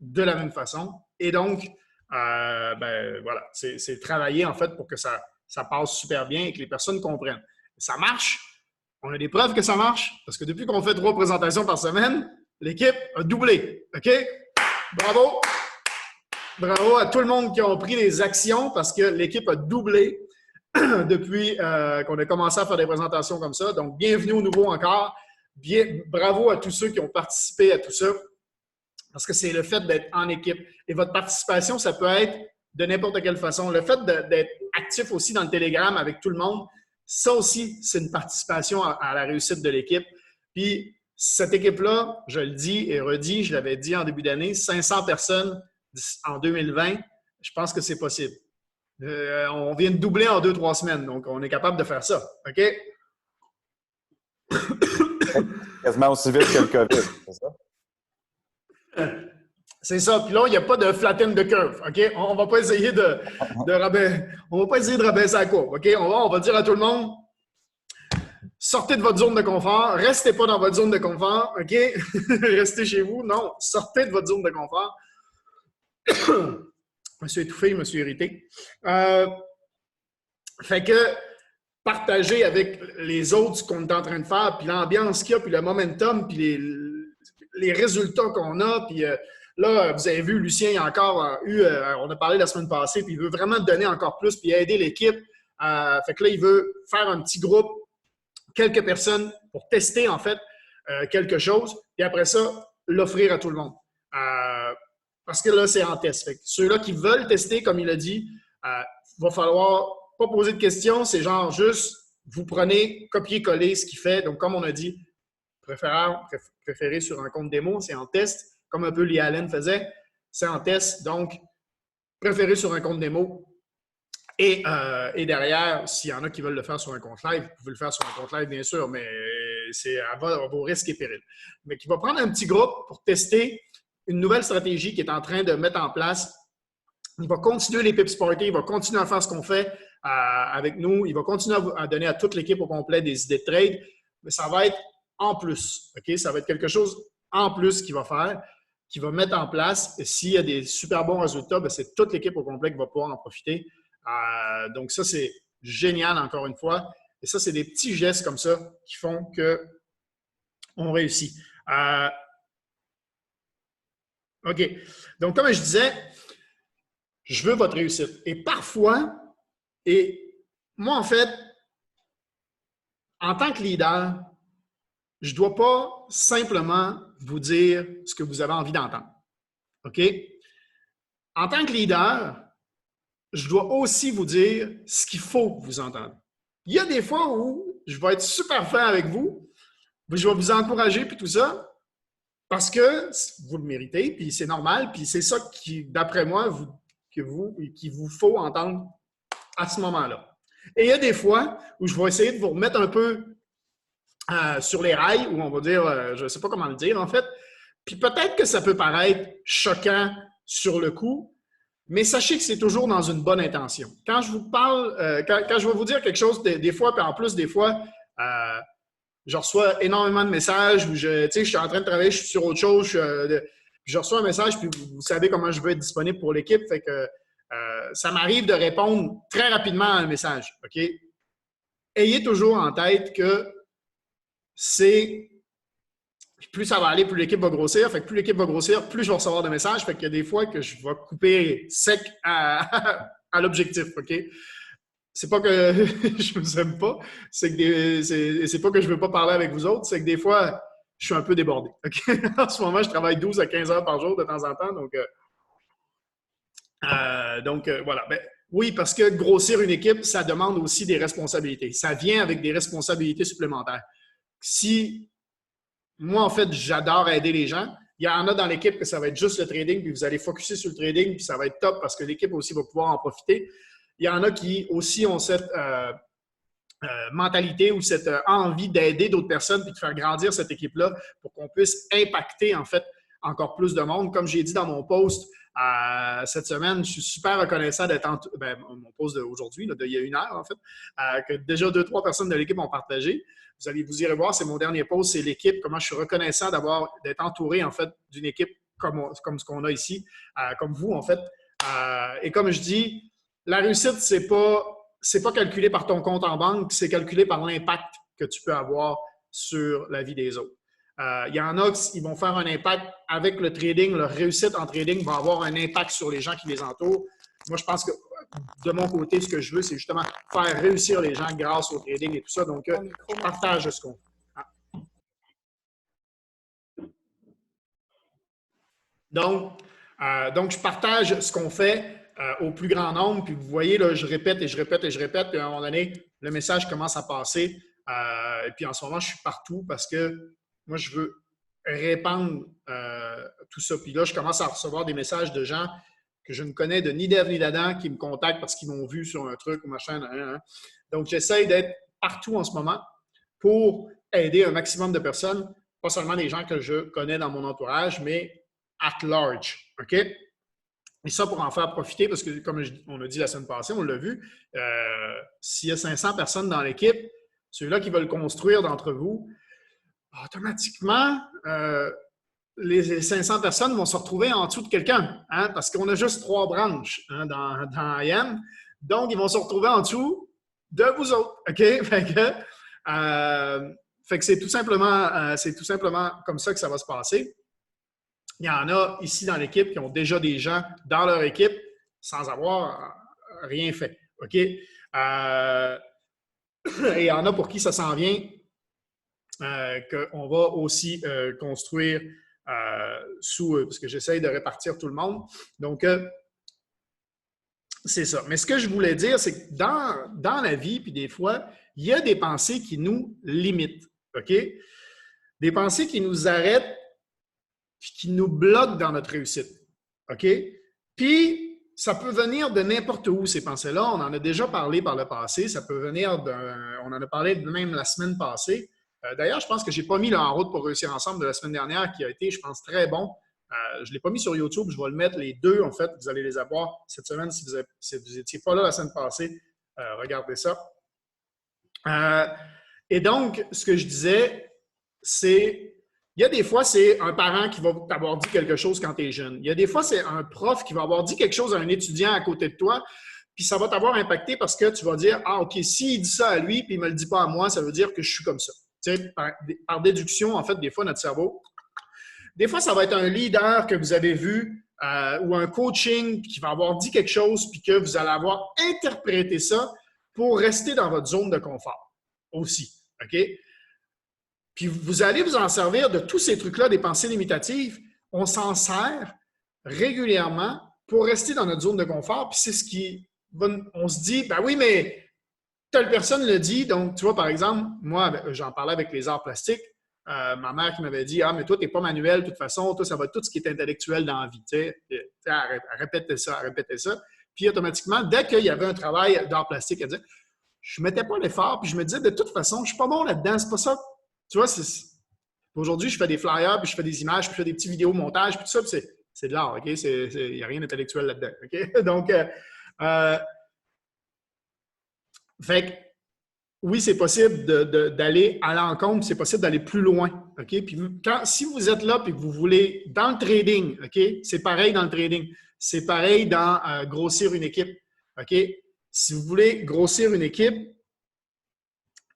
de la même façon. Et donc, voilà, c'est travailler, en fait, pour que ça passe super bien et que les personnes comprennent. Ça marche. On a des preuves que ça marche parce que depuis qu'on fait 3 présentations par semaine, l'équipe a doublé. OK? Bravo! Bravo à tout le monde qui a pris des actions parce que l'équipe a doublé depuis qu'on a commencé à faire des présentations comme ça. Donc, bienvenue au nouveau encore. Bravo à tous ceux qui ont participé à tout ça parce que c'est le fait d'être en équipe. Et votre participation, ça peut être de n'importe quelle façon. Le fait d'être actif aussi dans le Telegram avec tout le monde, ça aussi, c'est une participation à la réussite de l'équipe. Puis, cette équipe-là, je le dis et redis, je l'avais dit en début d'année, 500 personnes en 2020, je pense que c'est possible. On vient de doubler en 2-3 semaines, donc on est capable de faire ça. OK? Quasiment aussi vite que le COVID, c'est ça? C'est ça. Puis là, il n'y a pas de flatten de curve. OK? On ne va pas essayer de rabaisser la courbe. OK? On va dire à tout le monde, sortez de votre zone de confort. Restez pas dans votre zone de confort. OK? Restez chez vous. Non, sortez de votre zone de confort. Je me suis étouffé, je me suis irrité. Fait que partager avec les autres ce qu'on est en train de faire, puis l'ambiance qu'il y a, puis le momentum, puis les résultats qu'on a, puis là, vous avez vu, Lucien, il a encore on a parlé la semaine passée, puis il veut vraiment donner encore plus, puis aider l'équipe. Fait que là, il veut faire un petit groupe, quelques personnes, pour tester, en fait, quelque chose, puis après ça, l'offrir à tout le monde. Parce que là, c'est en test. Fait que ceux-là qui veulent tester, comme il a dit, il va falloir pas poser de questions, c'est genre juste, vous prenez, copier-coller ce qu'il fait. Donc, comme on a dit, préférer sur un compte démo, c'est en test. Comme un peu Lee Allen faisait, c'est en test. Donc, préférer sur un compte démo. Et derrière, s'il y en a qui veulent le faire sur un compte live, vous pouvez le faire sur un compte live, bien sûr, mais c'est à vos risques et périls. Mais qui va prendre un petit groupe pour tester une nouvelle stratégie qu'il est en train de mettre en place. Il va continuer les pips party, il va continuer à faire ce qu'on fait avec nous, il va continuer à donner à toute l'équipe au complet des idées de trade, mais ça va être en plus. OK? Ça va être quelque chose en plus qu'il va faire, qu'il va mettre en place. Et s'il y a des super bons résultats, c'est toute l'équipe au complet qui va pouvoir en profiter. Donc ça, c'est génial encore une fois. Et ça, c'est des petits gestes comme ça qui font qu'on réussit. OK. Donc, comme je disais, je veux votre réussite. Et parfois, et moi, en fait, en tant que leader, je ne dois pas simplement vous dire ce que vous avez envie d'entendre. OK? En tant que leader, je dois aussi vous dire ce qu'il faut que vous entendiez. Il y a des fois où je vais être super fin avec vous, je vais vous encourager puis tout ça, parce que vous le méritez, puis c'est normal, puis c'est ça qui, d'après moi, qu'il vous faut entendre à ce moment-là. Et il y a des fois où je vais essayer de vous remettre un peu sur les rails, ou on va dire, je ne sais pas comment le dire en fait. Puis peut-être que ça peut paraître choquant sur le coup, mais sachez que c'est toujours dans une bonne intention. Quand je vous parle, quand je vais vous dire quelque chose, des fois, puis en plus, des fois, je reçois énormément de messages où je suis en train de travailler, je suis sur autre chose, je reçois un message, puis vous savez comment je veux être disponible pour l'équipe, fait que ça m'arrive de répondre très rapidement à un message, OK? Ayez toujours en tête que plus ça va aller, plus l'équipe va grossir. Fait que plus l'équipe va grossir, plus je vais recevoir de messages. Fait qu'il y a des fois que je vais couper sec à l'objectif, OK? C'est pas que je vous aime pas, c'est pas que je veux pas parler avec vous autres, c'est que des fois, je suis un peu débordé, OK? En ce moment, je travaille 12 à 15 heures par jour de temps en temps, donc voilà. Ben, oui, parce que grossir une équipe, ça demande aussi des responsabilités. Ça vient avec des responsabilités supplémentaires. Moi, en fait, j'adore aider les gens. Il y en a dans l'équipe que ça va être juste le trading, puis vous allez focusser sur le trading, puis ça va être top parce que l'équipe aussi va pouvoir en profiter. Il y en a qui aussi ont cette mentalité ou cette envie d'aider d'autres personnes puis de faire grandir cette équipe-là pour qu'on puisse impacter, en fait, encore plus de monde. Comme j'ai dit dans mon post cette semaine, je suis super reconnaissant d'être mon post d'aujourd'hui, il y a 1 heure, en fait, que déjà 2-3 personnes de l'équipe ont partagé. Vous irez voir, c'est mon dernier post, c'est l'équipe, comment je suis reconnaissant d'être entouré, en fait, d'une équipe comme ce qu'on a ici, comme vous, en fait. Et comme je dis, la réussite, c'est pas calculé par ton compte en banque, c'est calculé par l'impact que tu peux avoir sur la vie des autres. Il y en a qui vont faire un impact avec le trading, leur réussite en trading va avoir un impact sur les gens qui les entourent. Moi, je pense que de mon côté, ce que je veux, c'est justement faire réussir les gens grâce au trading et tout ça. Donc, je partage ce qu'on fait. Donc, je partage ce qu'on fait au plus grand nombre. Puis vous voyez, là, je répète et je répète et je répète. Puis à un moment donné, le message commence à passer. Et puis en ce moment, je suis partout parce que moi, je veux répandre tout ça. Puis là, je commence à recevoir des messages de gens que je ne connais de ni d'Ève ni d'Adam qui me contactent parce qu'ils m'ont vu sur un truc ou machin. Donc, j'essaie d'être partout en ce moment pour aider un maximum de personnes, pas seulement les gens que je connais dans mon entourage, mais at large. OK? Et ça, pour en faire profiter, parce que comme on a dit la semaine passée, on l'a vu, s'il y a 500 personnes dans l'équipe, ceux-là qui veulent construire d'entre vous, automatiquement, les 500 personnes vont se retrouver en dessous de quelqu'un, hein, parce qu'on a juste 3 branches dans IM. Donc, ils vont se retrouver en dessous de vous autres. OK? Fait que c'est tout simplement comme ça que ça va se passer. Il y en a ici dans l'équipe qui ont déjà des gens dans leur équipe sans avoir rien fait. OK? Et il y en a pour qui ça s'en vient, qu'on va aussi construire parce que j'essaye de répartir tout le monde. Donc, c'est ça. Mais ce que je voulais dire, c'est que dans la vie, puis des fois, il y a des pensées qui nous limitent. OK? Des pensées qui nous arrêtent puis qui nous bloquent dans notre réussite. OK? Puis, ça peut venir de n'importe où, ces pensées-là. On en a déjà parlé par le passé. Ça peut venir on en a parlé même la semaine passée. D'ailleurs, je pense que je n'ai pas mis le En route pour réussir ensemble de la semaine dernière qui a été, je pense, très bon. Je ne l'ai pas mis sur YouTube. Je vais le mettre les deux, en fait. Vous allez les avoir cette semaine si vous n'étiez pas là la semaine passée. Regardez ça. Et donc, ce que je disais, c'est... Il y a des fois, c'est un parent qui va t'avoir dit quelque chose quand tu es jeune. Il y a des fois, c'est un prof qui va avoir dit quelque chose à un étudiant à côté de toi, puis ça va t'avoir impacté parce que tu vas dire « Ah, OK, s'il dit ça à lui, puis il ne me le dit pas à moi, ça veut dire que je suis comme ça. » Tu sais, par déduction, en fait, des fois, notre cerveau. Des fois, ça va être un leader que vous avez vu ou un coaching qui va avoir dit quelque chose, puis que vous allez avoir interprété ça pour rester dans votre zone de confort aussi. OK? Puis vous allez vous en servir de tous ces trucs-là, des pensées limitatives. On s'en sert régulièrement pour rester dans notre zone de confort. Puis c'est ce qui... On se dit, ben oui, mais telle personne le dit. Donc, tu vois, par exemple, moi, j'en parlais avec les arts plastiques. Ma mère qui m'avait dit, « Ah, mais toi, tu n'es pas manuel de toute façon. Toi, ça va être tout ce qui est intellectuel dans la vie. » Tu sais, elle répétait ça. Puis automatiquement, dès qu'il y avait un travail d'art plastique, elle disait, je ne mettais pas l'effort. Puis je me disais, de toute façon, je ne suis pas bon là-dedans. C'est pas ça. tu vois, aujourd'hui, je fais des flyers, puis je fais des images, puis je fais des petits vidéos montages, puis tout ça, puis c'est de l'art, OK? Il n'y a rien d'intellectuel là-dedans, OK? Donc, fait que, oui, c'est possible d'aller à l'encontre, c'est possible d'aller plus loin, OK? Puis si vous êtes là et que vous voulez, dans le trading, OK? C'est pareil dans le trading. C'est pareil dans grossir une équipe, OK? Si vous voulez grossir une équipe,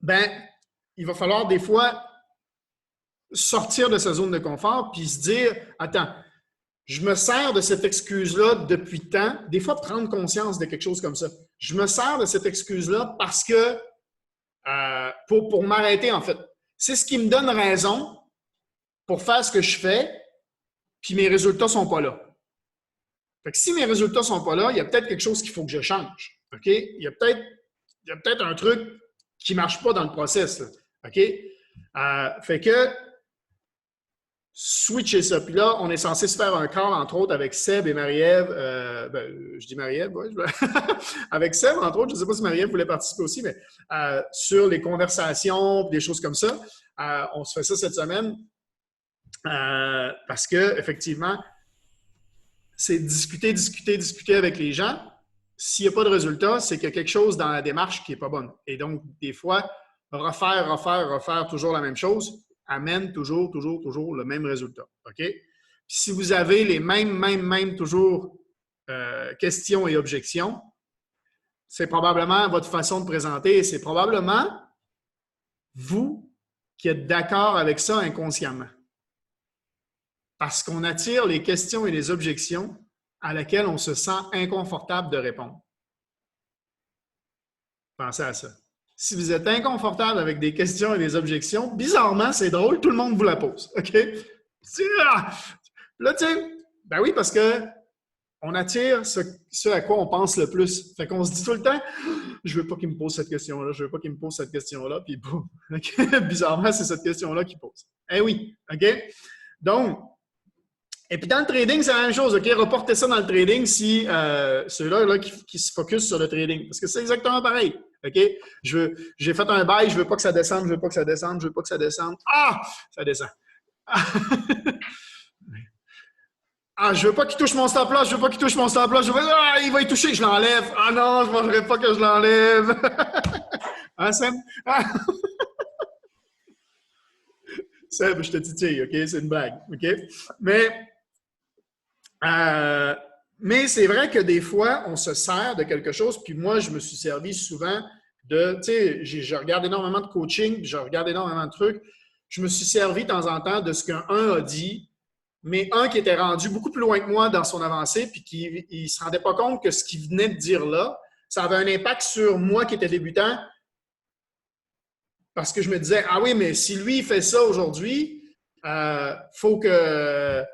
ben, il va falloir des fois sortir de sa zone de confort puis se dire, attends, je me sers de cette excuse-là depuis tant, des fois prendre conscience de quelque chose comme ça. Je me sers de cette excuse-là parce que pour m'arrêter, en fait. C'est ce qui me donne raison pour faire ce que je fais, puis mes résultats ne sont pas là. Fait que si mes résultats ne sont pas là, il y a peut-être quelque chose qu'il faut que je change. OK? Il y a peut-être un truc qui ne marche pas dans le process. Là. OK? Fait que switcher ça. Puis là, on est censé se faire un call, entre autres, avec Seb et Marie-Ève. Je dis Marie-Ève, oui. Avec Seb, entre autres, je ne sais pas si Marie-Ève voulait participer aussi, mais sur les conversations, des choses comme ça. On se fait ça cette semaine parce que effectivement, c'est discuter avec les gens. S'il n'y a pas de résultat, c'est qu'il y a quelque chose dans la démarche qui n'est pas bonne. Et donc, des fois, refaire toujours la même chose amène toujours le même résultat. OK? Puis si vous avez les mêmes toujours questions et objections, c'est probablement votre façon de présenter et c'est probablement vous qui êtes d'accord avec ça inconsciemment. Parce qu'on attire les questions et les objections à laquelle on se sent inconfortable de répondre. Pensez à ça. Si vous êtes inconfortable avec des questions et des objections, bizarrement, c'est drôle, tout le monde vous la pose. OK? Là, tu sais, ben oui, parce que on attire ce à quoi on pense le plus. Fait qu'on se dit tout le temps, je veux pas qu'il me pose cette question-là, je veux pas qu'il me pose cette question-là, puis boum. Okay? Bizarrement, c'est cette question-là qu'il pose. Eh oui, OK? Donc, et puis dans le trading, c'est la même chose, OK? Reportez ça dans le trading si ceux-là là, qui se focus sur le trading. Parce que c'est exactement pareil. OK? J'ai fait un buy, je veux pas que ça descende, je veux pas que ça descende, je veux pas que ça descende. Ah! Ça descend. Ah, je veux pas qu'il touche mon stop-loss, je veux pas qu'il touche mon stop-loss. Ah, il va y toucher, je l'enlève. Ah non, je ne mangerai pas que je l'enlève. Hein, Sam? Ah. Seb, je te titille, OK? C'est une blague, OK? Mais c'est vrai que des fois, on se sert de quelque chose, puis moi, je me suis servi souvent de, tu sais, je regarde énormément de coaching, puis je regarde énormément de trucs. Je me suis servi de temps en temps de ce qu'un a dit, mais un qui était rendu beaucoup plus loin que moi dans son avancée, puis qui ne se rendait pas compte que ce qu'il venait de dire là, ça avait un impact sur moi qui étais débutant, parce que je me disais, ah oui, mais si lui, il fait ça aujourd'hui, il faut que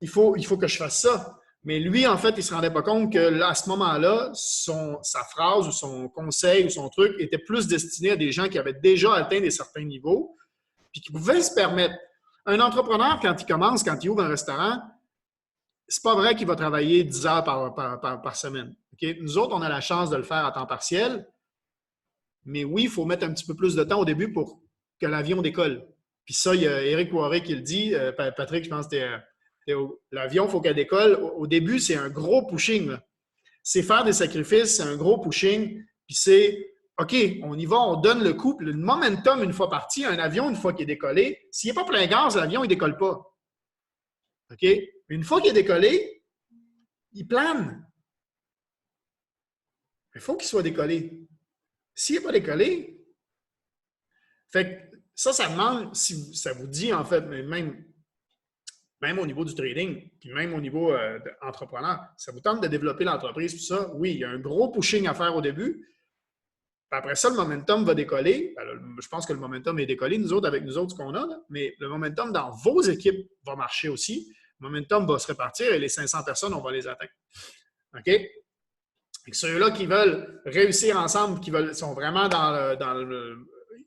je fasse ça. Mais lui, en fait, il ne se rendait pas compte que là, à ce moment-là, sa phrase ou son conseil ou son truc était plus destiné à des gens qui avaient déjà atteint des certains niveaux puis qui pouvaient se permettre. Un entrepreneur, quand il commence, quand il ouvre un restaurant, c'est pas vrai qu'il va travailler 10 heures par semaine. Okay? Nous autres, on a la chance de le faire à temps partiel, mais oui, il faut mettre un petit peu plus de temps au début pour que l'avion décolle. Puis ça, il y a Éric Poiré qui le dit. Patrick, je pense que l'avion, il faut qu'elle décolle. Au début, c'est un gros pushing. C'est faire des sacrifices, c'est un gros pushing. Puis c'est, OK, on y va, on donne le coup. Le momentum, une fois parti, un avion, une fois qu'il est décollé, s'il n'est pas plein gaz, l'avion, il ne décolle pas. OK? Une fois qu'il est décollé, il plane. Il faut qu'il soit décollé. S'il n'est pas décollé, fait que ça demande, si ça vous dit, en fait, même au niveau du trading, puis même au niveau entrepreneur, ça vous tente de développer l'entreprise, tout ça, oui, il y a un gros pushing à faire au début. Puis après ça, le momentum va décoller. Ben là, je pense que le momentum est décollé, nous autres, avec nous autres, ce qu'on a, là. Mais le momentum dans vos équipes va marcher aussi. Le momentum va se répartir et les 500 personnes, on va les atteindre. OK? Et ceux-là qui veulent réussir ensemble, qui sont vraiment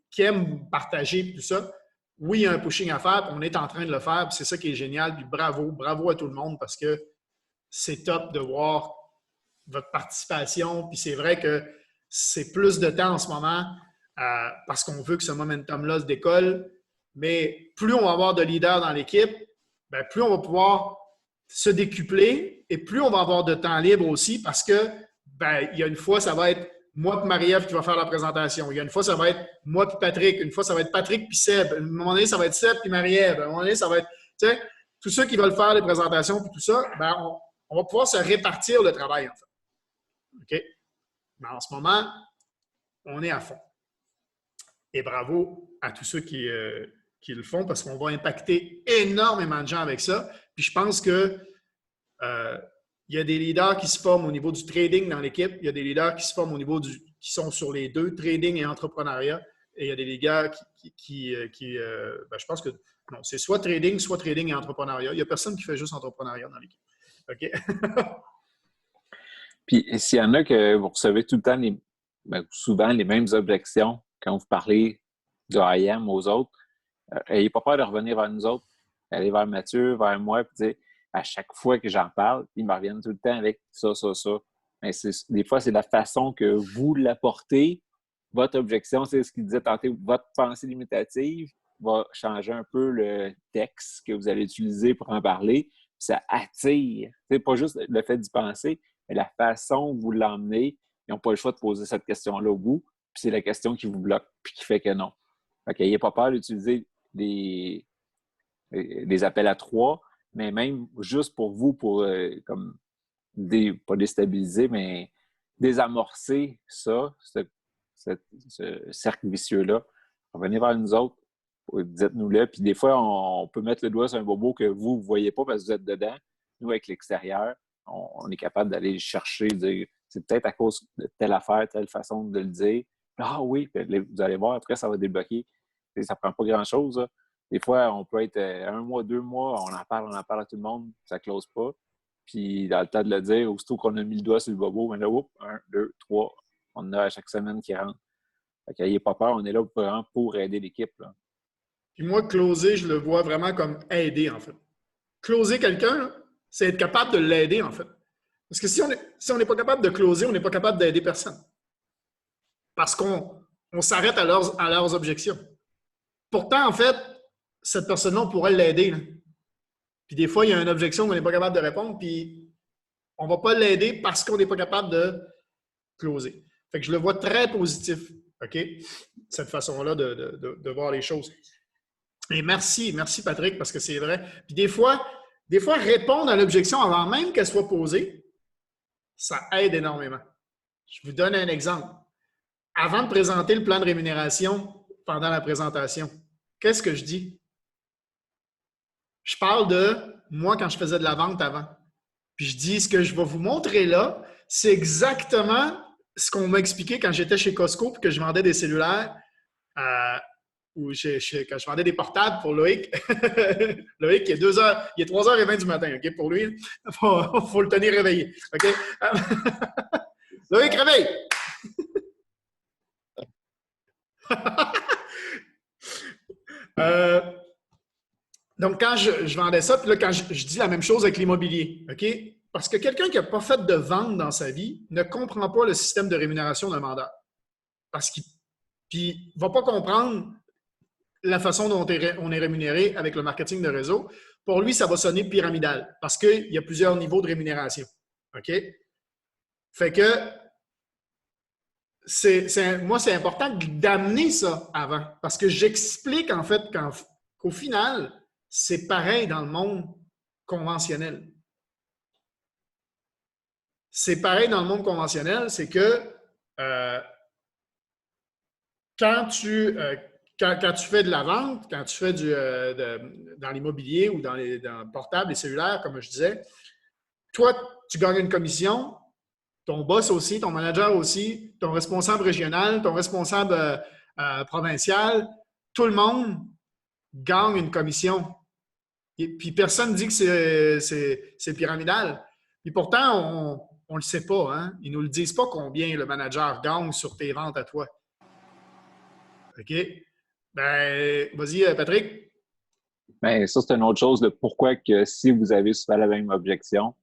qui aiment partager tout ça, oui, il y a un pushing à faire, puis on est en train de le faire, puis c'est ça qui est génial, puis bravo à tout le monde parce que c'est top de voir votre participation, puis c'est vrai que c'est plus de temps en ce moment parce qu'on veut que ce momentum-là se décolle, mais plus on va avoir de leaders dans l'équipe, ben, plus on va pouvoir se décupler et plus on va avoir de temps libre aussi parce que ben, il y a une fois, ça va être moi et Marie-Ève qui va faire la présentation. Il y a une fois, ça va être moi et Patrick. Une fois, ça va être Patrick puis Seb. À un moment donné, ça va être Seb puis Marie-Ève. À un moment donné, ça va être, tu sais, tous ceux qui veulent faire les présentations puis tout ça, ben, on va pouvoir se répartir le travail, en fait. OK? Mais en ce moment, on est à fond. Et bravo à tous ceux qui le font parce qu'on va impacter énormément de gens avec ça. Puis je pense que il y a des leaders qui se forment au niveau du trading dans l'équipe. Il y a des leaders qui se forment au niveau qui sont sur les deux, trading et entrepreneuriat. Et il y a des leaders ben, je pense que non, c'est soit trading et entrepreneuriat. Il n'y a personne qui fait juste entrepreneuriat dans l'équipe. OK? Puis s'il y en a que vous recevez tout le temps, souvent les mêmes objections quand vous parlez de IAM aux autres, n'ayez pas peur de revenir vers nous autres. Allez vers Mathieu, vers moi, puis dire à chaque fois que j'en parle, ils me reviennent tout le temps avec ça, ça, ça. Mais des fois, c'est la façon que vous l'apportez. Votre objection, c'est ce qu'il disait tantôt, votre pensée limitative va changer un peu le texte que vous allez utiliser pour en parler. Puis ça attire. C'est pas juste le fait d'y penser, mais la façon où vous l'emmenez. Ils n'ont pas le choix de poser cette question-là au bout. Puis c'est la question qui vous bloque, puis qui fait que non. Fait qu'il n'ayez pas peur d'utiliser des appels à trois, mais même juste pour vous, pour comme pas déstabiliser, mais désamorcer ça, ce cercle vicieux-là. Revenez vers nous autres, dites-nous-le. Puis des fois, on peut mettre le doigt sur un bobo que vous ne voyez pas parce que vous êtes dedans. Nous, avec l'extérieur, on est capable d'aller chercher, dire c'est peut-être à cause de telle affaire, telle façon de le dire. Ah oui, vous allez voir, après, ça va débloquer. Ça ne prend pas grand-chose. Là. Des fois, on peut être 1 mois, 2 mois, on en parle à tout le monde, ça ne close pas. Puis, dans le temps de le dire, aussitôt qu'on a mis le doigt sur le bobo, ben là, 1, 2, 3, on en a à chaque semaine qui rentre. Fait qu'ayez pas peur, on est là vraiment pour aider l'équipe. Là. Puis moi, closer, je le vois vraiment comme aider, en fait. Closer quelqu'un, c'est être capable de l'aider, en fait. Parce que si on n'est pas capable de closer, on n'est pas capable d'aider personne. Parce qu'on s'arrête à leurs objections. Pourtant, en fait, cette personne-là, on pourrait l'aider. Là. Puis des fois, il y a une objection qu'on n'est pas capable de répondre, puis on ne va pas l'aider parce qu'on n'est pas capable de closer. Fait que je le vois très positif, OK? Cette façon-là de voir les choses. Et merci Patrick, parce que c'est vrai. Puis des fois, répondre à l'objection avant même qu'elle soit posée, ça aide énormément. Je vous donne un exemple. Avant de présenter le plan de rémunération pendant la présentation, qu'est-ce que je dis? Je parle de moi quand je faisais de la vente avant. Puis je dis, ce que je vais vous montrer là, c'est exactement ce qu'on m'a expliqué quand j'étais chez Costco et que je vendais des cellulaires ou quand je vendais des portables pour Loïc. Loïc, il est 3h20 du matin, OK, pour lui. Il faut le tenir réveillé. OK? Loïc, réveille! Donc, quand je vendais ça, puis là, quand je dis la même chose avec l'immobilier, OK? Parce que quelqu'un qui n'a pas fait de vente dans sa vie ne comprend pas le système de rémunération d'un vendeur. Puis, il ne va pas comprendre la façon dont on est rémunéré avec le marketing de réseau. Pour lui, ça va sonner pyramidal parce qu'il y a plusieurs niveaux de rémunération. OK? Fait que, moi, c'est important d'amener ça avant parce que j'explique en fait qu'au final, c'est pareil dans le monde conventionnel. C'est pareil dans le monde conventionnel, c'est que quand tu fais de la vente, quand tu fais dans l'immobilier ou dans le portable, les cellulaires, comme je disais, toi, tu gagnes une commission, ton boss aussi, ton manager aussi, ton responsable régional, ton responsable provincial, tout le monde gagne une commission. Et puis personne ne dit que c'est pyramidal. Et pourtant, on ne le sait pas. Hein? Ils ne nous le disent pas combien le manager gagne sur tes ventes à toi. OK? Ben, vas-y, Patrick. Bien, ça, c'est une autre chose de pourquoi que si vous avez souvent la même objection,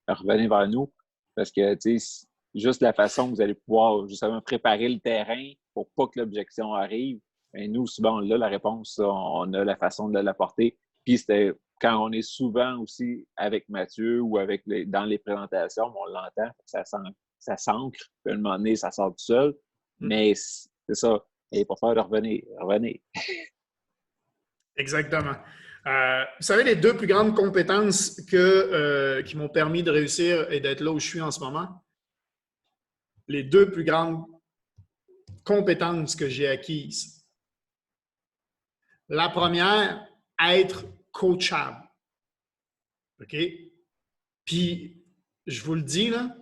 revenez vers nous. Parce que, tu sais, juste la façon que vous allez pouvoir justement préparer le terrain pour pas que l'objection arrive, Mais nous, souvent, on a la réponse, on a la façon de l'apporter. Puis c'était quand on est souvent aussi avec Mathieu ou dans les présentations, on l'entend, ça s'ancre, puis à un moment donné, ça sort tout seul. Mais c'est ça, il n'est pas peur de revenir. Exactement. Vous savez, les 2 plus grandes compétences qui m'ont permis de réussir et d'être là où je suis en ce moment, les 2 plus grandes compétences que j'ai acquises. La première, être coachable. OK? Puis, je vous le dis, là,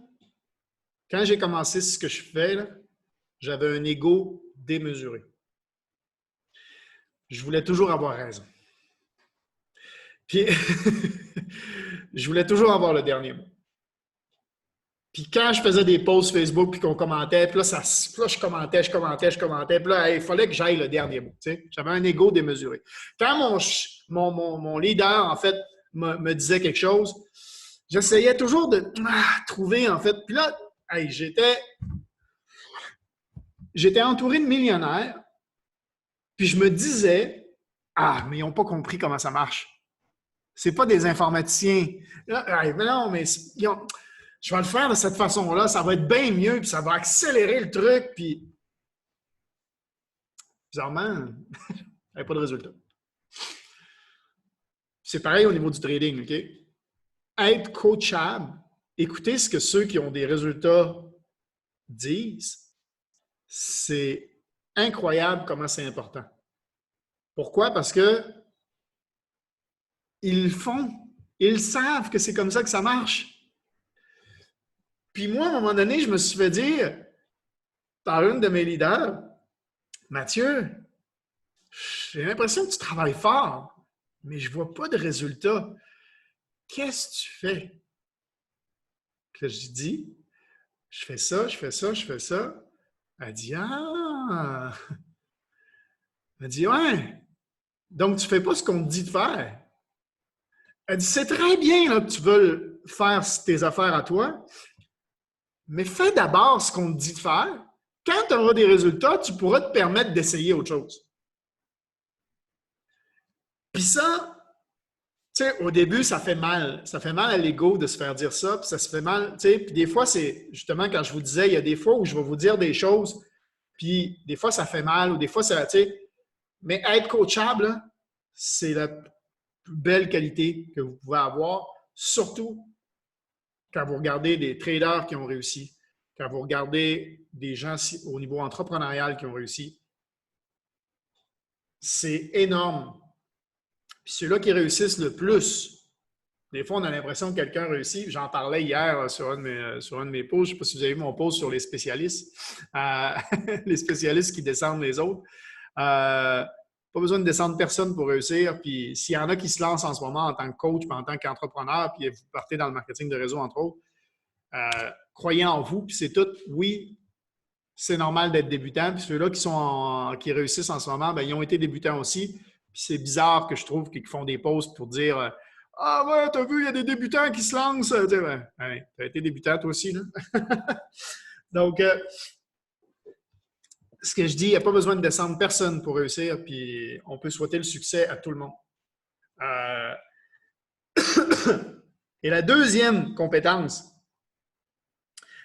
quand j'ai commencé ce que je fais, là, j'avais un ego démesuré. Je voulais toujours avoir raison. Puis, je voulais toujours avoir le dernier mot. Puis quand je faisais des posts Facebook puis qu'on commentait, puis là, je commentais, puis là, il fallait que j'aille le dernier mot. Tu sais? J'avais un ego démesuré. Quand mon leader, en fait, me disait quelque chose, j'essayais toujours de trouver, en fait. Puis là, j'étais entouré de millionnaires, puis je me disais, mais ils n'ont pas compris comment ça marche. C'est pas des informaticiens. Là, mais non, mais je vais le faire de cette façon-là, ça va être bien mieux, puis ça va accélérer le truc, puis bizarrement, il n'y avait pas de résultat. C'est pareil au niveau du trading, OK? Être coachable, écouter ce que ceux qui ont des résultats disent, c'est incroyable comment c'est important. Pourquoi? Parce que ils savent que c'est comme ça que ça marche. Puis moi, à un moment donné, je me suis fait dire par une de mes leaders, Mathieu, j'ai l'impression que tu travailles fort, mais je ne vois pas de résultat. Qu'est-ce que tu fais? Puis là, je dis, je fais ça, je fais ça, je fais ça. Elle dit, Elle dit, ouais, donc tu ne fais pas ce qu'on te dit de faire. Elle dit, c'est très bien là, que tu veux faire tes affaires à toi, mais fais d'abord ce qu'on te dit de faire. Quand tu auras des résultats, tu pourras te permettre d'essayer autre chose. Puis ça, tu sais, au début, ça fait mal. Ça fait mal à l'ego de se faire dire ça, puis ça se fait mal, tu sais. Puis des fois, c'est justement quand je vous disais, il y a des fois où je vais vous dire des choses, puis des fois, ça fait mal, ou des fois, ça, tu sais. Mais être coachable, c'est la plus belle qualité que vous pouvez avoir, surtout quand vous regardez des traders qui ont réussi, quand vous regardez des gens au niveau entrepreneurial qui ont réussi. C'est énorme. Puis ceux-là qui réussissent le plus, des fois, on a l'impression que quelqu'un réussit. J'en parlais hier sur un de mes posts. Je ne sais pas si vous avez vu mon post sur les spécialistes. Les spécialistes qui descendent les autres. Pas besoin de descendre personne pour réussir. Puis s'il y en a qui se lancent en ce moment en tant que coach, puis en tant qu'entrepreneur, puis vous partez dans le marketing de réseau, entre autres, croyez en vous, puis c'est tout. Oui, c'est normal d'être débutant. Puis ceux-là qui réussissent en ce moment, bien, ils ont été débutants aussi. Puis c'est bizarre que je trouve qu'ils font des posts pour dire ah ouais, t'as vu, il y a des débutants qui se lancent. Tu as été débutant toi aussi, là. Donc, ce que je dis, il n'y a pas besoin de descendre personne pour réussir, puis on peut souhaiter le succès à tout le monde. Et la deuxième compétence,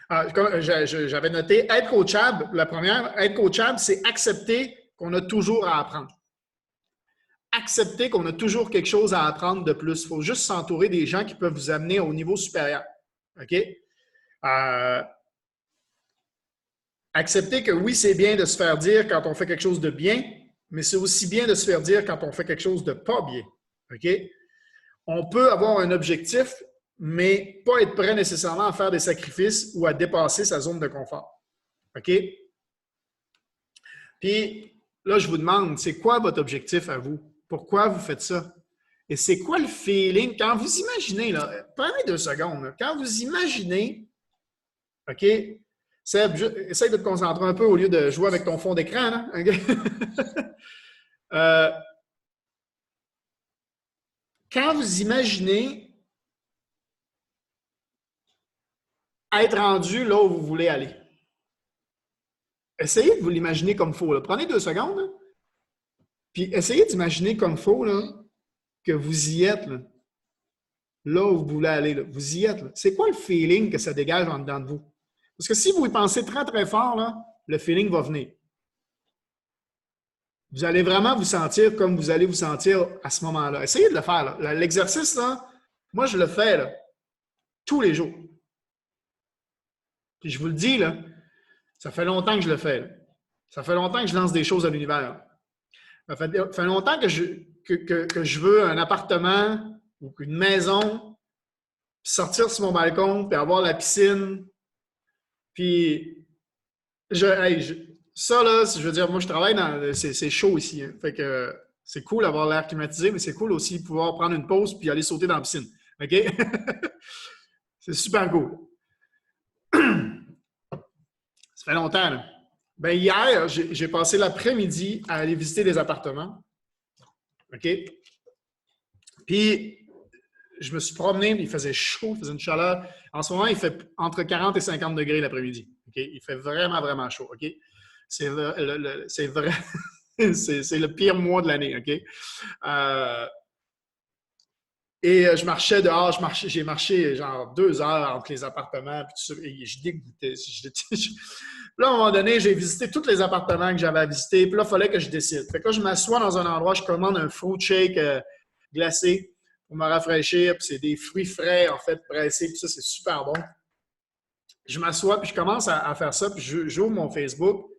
j'avais noté être coachable. La première, être coachable, c'est accepter qu'on a toujours à apprendre. Accepter qu'on a toujours quelque chose à apprendre de plus. Il faut juste s'entourer des gens qui peuvent vous amener au niveau supérieur. OK? Accepter que oui, c'est bien de se faire dire quand on fait quelque chose de bien, mais c'est aussi bien de se faire dire quand on fait quelque chose de pas bien. OK? On peut avoir un objectif, mais pas être prêt nécessairement à faire des sacrifices ou à dépasser sa zone de confort. OK? Puis là, je vous demande, c'est quoi votre objectif à vous? Pourquoi vous faites ça? Et c'est quoi le feeling? Quand vous imaginez, là, prenez 2 secondes, là, quand vous imaginez, OK? Seb, essaye de te concentrer un peu au lieu de jouer avec ton fond d'écran, là. Okay? Quand vous imaginez être rendu là où vous voulez aller, essayez de vous l'imaginer comme il faut. Là. Prenez 2 secondes. Là. Puis essayez d'imaginer comme il faut là, que vous y êtes, là où vous voulez aller. Là. Vous y êtes. C'est quoi le feeling que ça dégage en dedans de vous? Parce que si vous y pensez très, très fort, là, le feeling va venir. Vous allez vraiment vous sentir comme vous allez vous sentir à ce moment-là. Essayez de le faire. L'exercice, là, moi, je le fais là, tous les jours. Puis je vous le dis, là, ça fait longtemps que je le fais. Là. Ça fait longtemps que je lance des choses à l'univers. Ça fait longtemps que je veux un appartement ou une maison, puis sortir sur mon balcon, puis avoir la piscine. Puis, ça, là, je veux dire, moi, je travaille dans... C'est chaud ici. Hein. Fait que c'est cool d'avoir l'air climatisé, mais c'est cool aussi de pouvoir prendre une pause puis aller sauter dans la piscine. OK? C'est super cool. Ça fait longtemps, là. Ben, hier, j'ai passé l'après-midi à aller visiter des appartements. OK? Puis, je me suis promené, il faisait chaud, il faisait une chaleur. En ce moment, il fait entre 40 et 50 degrés l'après-midi. OK? Il fait vraiment, vraiment chaud. OK? C'est vrai. C'est le pire mois de l'année. OK? Et je marchais dehors, j'ai marché genre 2 heures entre les appartements, puis tout ça, et je dégoûtais. Là, à un moment donné, j'ai visité tous les appartements que j'avais à visiter, puis là, il fallait que je décide. Fait que là, je m'assois dans un endroit, je commande un fruit shake glacé pour me rafraîchir, puis c'est des fruits frais, en fait, pressés, puis ça, c'est super bon. Je m'assois, puis je commence à faire ça, puis j'ouvre mon Facebook,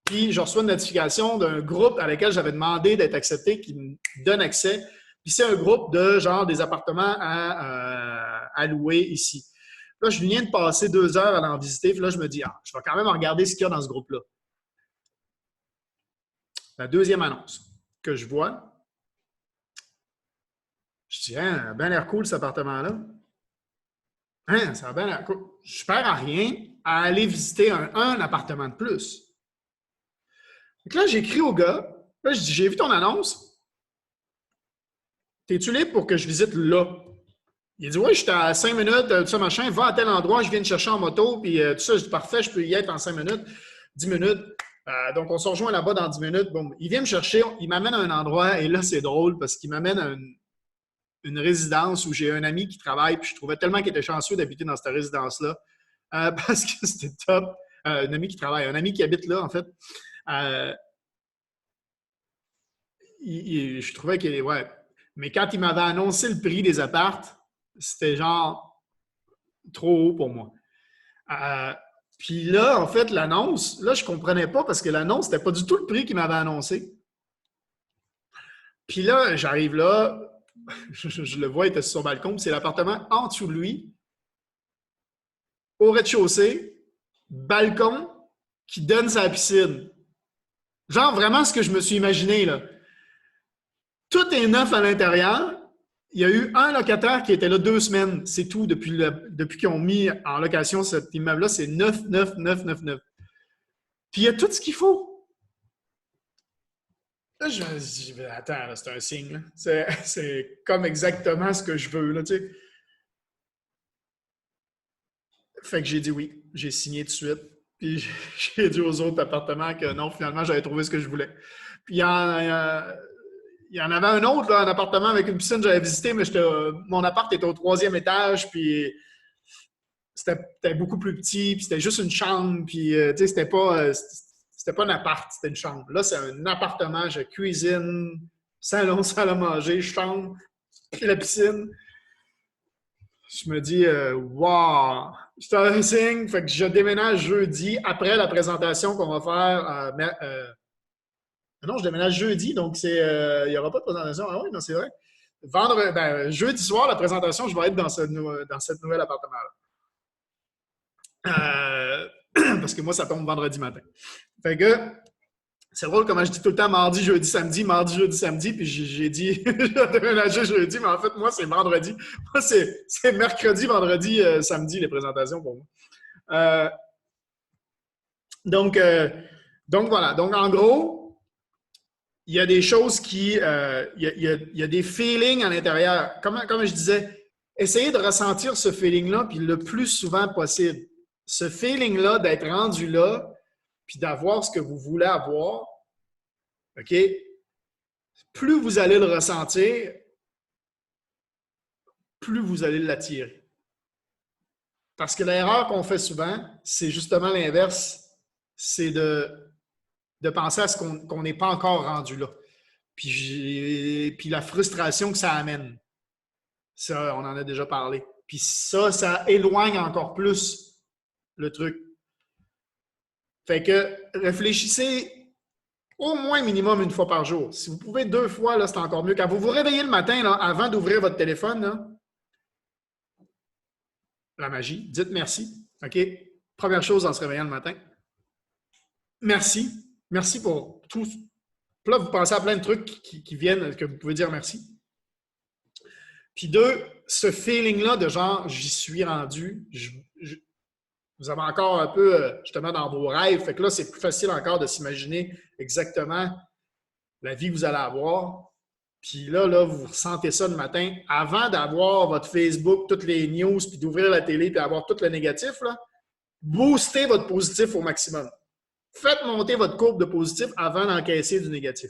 puis je reçois une notification d'un groupe à lequel j'avais demandé d'être accepté, qui me donne accès. Puis c'est un groupe de genre des appartements à louer ici. Là, je viens de passer 2 heures à l'en visiter. Puis là, je me dis, je vais quand même regarder ce qu'il y a dans ce groupe-là. La deuxième annonce que je vois, je dis, hein, bien l'air cool cet appartement-là. Hein, ça a bien l'air cool. Je perds à rien à aller visiter un appartement de plus. Donc là, j'écris au gars. Là, je dis, j'ai vu ton annonce. T'es-tu libre pour que je visite là? Il dit, oui, j'étais à 5 minutes, tout ça, machin, va à tel endroit, je viens de chercher en moto, puis tout ça, je dis, parfait, je peux y être en 5 minutes, 10 minutes. Donc, on se rejoint là-bas dans 10 minutes. Bon, il vient me chercher, il m'amène à un endroit, et là, c'est drôle parce qu'il m'amène à une résidence où j'ai un ami qui travaille, puis je trouvais tellement qu'il était chanceux d'habiter dans cette résidence-là, parce que c'était top. Un ami qui travaille, un ami qui habite là, en fait. Je trouvais qu'il est, ouais. Mais quand il m'avait annoncé le prix des appartes, c'était genre trop haut pour moi. Puis là, en fait, l'annonce, là, je ne comprenais pas parce que l'annonce, c'était pas du tout le prix qu'il m'avait annoncé. Puis là, j'arrive là, je le vois, il était sur son balcon, c'est l'appartement en dessous de lui, au rez-de-chaussée, balcon qui donne sa piscine. Genre vraiment ce que je me suis imaginé, là. Tout est neuf à l'intérieur. Il y a eu un locataire qui était là 2 semaines. C'est tout. Depuis qu'ils ont mis en location cet immeuble-là, c'est 9. Puis il y a tout ce qu'il faut. Là, je me dis, attends, là, c'est un signe. Là. C'est comme exactement ce que je veux. Là, tu sais. Fait que j'ai dit oui. J'ai signé tout de suite. Puis j'ai dit aux autres appartements que non, finalement, j'avais trouvé ce que je voulais. Puis il y en avait un autre, là, un appartement avec une piscine que j'avais visité, mais mon appart était au 3e étage, puis c'était beaucoup plus petit, puis c'était juste une chambre, puis tu sais, c'était pas un appart, c'était une chambre. Là, c'est un appartement, j'ai cuisine, salon, salle à manger, chambre, puis la piscine. Je me dis, wow! C'est un signe, fait que je déménage jeudi, après la présentation qu'on va faire non, je déménage jeudi, donc il n'y aura pas de présentation. Ah oui, non, c'est vrai. Jeudi soir, la présentation, je vais être dans cet nouvel appartement-là. Parce que moi, ça tombe vendredi matin. Fait que c'est drôle comment je dis tout le temps mardi, jeudi, samedi, puis j'ai dit je vais déménager jeudi, mais en fait, moi, c'est vendredi. Moi, c'est mercredi, vendredi, samedi, les présentations pour moi. Donc voilà. Donc, en gros, il y a des choses il y a des feelings à l'intérieur. Comme je disais, essayez de ressentir ce feeling-là, puis le plus souvent possible. Ce feeling-là, d'être rendu là, puis d'avoir ce que vous voulez avoir, OK? plus vous allez le ressentir, plus vous allez l'attirer. Parce que l'erreur qu'on fait souvent, c'est justement l'inverse, c'est de penser à ce qu'on n'est pas encore rendu là. Puis la frustration que ça amène. Ça, on en a déjà parlé. Puis ça éloigne encore plus le truc. Fait que réfléchissez au moins minimum une fois par jour. Si vous pouvez 2 fois, là, c'est encore mieux. Quand vous vous réveillez le matin, là, avant d'ouvrir votre téléphone, là, la magie, dites merci. OK? Première chose en se réveillant le matin. Merci. Merci pour tout. Puis là, vous pensez à plein de trucs qui viennent, que vous pouvez dire merci. Puis 2, ce feeling-là de genre, j'y suis rendu, vous avez encore un peu, justement, dans vos rêves. Fait que là, c'est plus facile encore de s'imaginer exactement la vie que vous allez avoir. Puis là, vous ressentez ça le matin. Avant d'avoir votre Facebook, toutes les news, puis d'ouvrir la télé, puis d'avoir tout le négatif, là, boostez votre positif au maximum. Faites monter votre courbe de positif avant d'encaisser du négatif.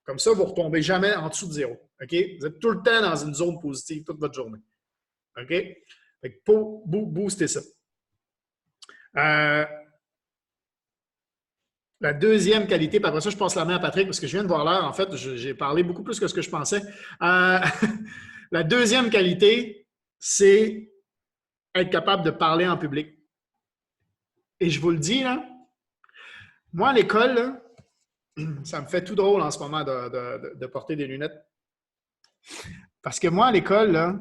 Comme ça, vous ne retombez jamais en dessous de 0. OK? Vous êtes tout le temps dans une zone positive toute votre journée. OK? Fait que pour booster ça. La deuxième qualité, puis après ça, je passe la main à Patrick parce que je viens de voir l'heure. En fait, j'ai parlé beaucoup plus que ce que je pensais. La deuxième qualité, c'est être capable de parler en public. Et je vous le dis, là, moi, à l'école, là, ça me fait tout drôle en ce moment de porter des lunettes. Parce que moi, à l'école, là,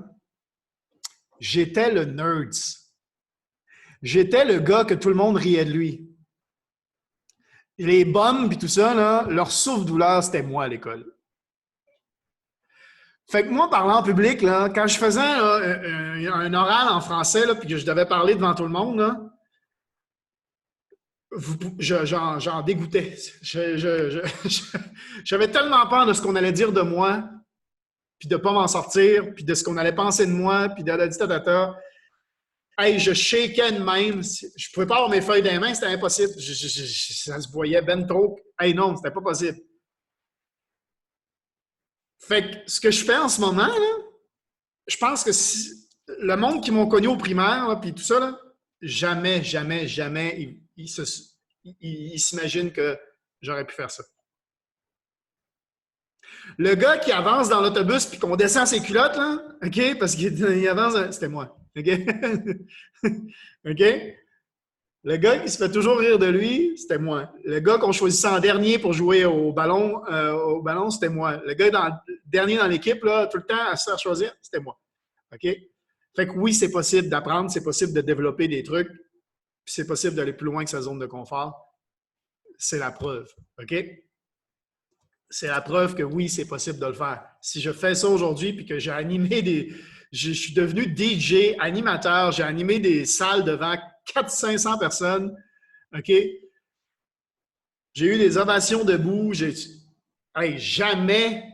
j'étais le nerd. J'étais le gars que tout le monde riait de lui. Les bums et tout ça, là, leur souffle-douleur, c'était moi à l'école. Fait que moi, parlant en public, là, quand je faisais un oral en français puis que je devais parler devant tout le monde, là, j'en dégoûtais. J'avais tellement peur de ce qu'on allait dire de moi, puis de ne pas m'en sortir, puis de ce qu'on allait penser de moi, puis de. Hey, je shakeais de même. Je ne pouvais pas avoir mes feuilles dans les mains, c'était impossible. Ça se voyait ben trop. Hey, non, c'était pas possible. Fait que ce que je fais en ce moment, là, je pense que le monde qui m'ont connu au primaire, puis tout ça, là, jamais, il s'imagine que j'aurais pu faire ça. Le gars qui avance dans l'autobus puis qu'on descend ses culottes, là, OK, parce qu'il avance, c'était moi. OK? OK? Le gars qui se fait toujours rire de lui, c'était moi. Le gars qu'on choisissait en dernier pour jouer au ballon, c'était moi. Le gars dernier dans l'équipe, là, tout le temps à se faire choisir, c'était moi. OK? Fait que oui, c'est possible d'apprendre, c'est possible de développer des trucs, puis c'est possible d'aller plus loin que sa zone de confort. C'est la preuve. OK? C'est la preuve que oui, c'est possible de le faire. Si je fais ça aujourd'hui puis que j'ai animé je suis devenu DJ, animateur, j'ai animé des salles devant 400-500 personnes, OK? J'ai eu des ovations debout, jamais,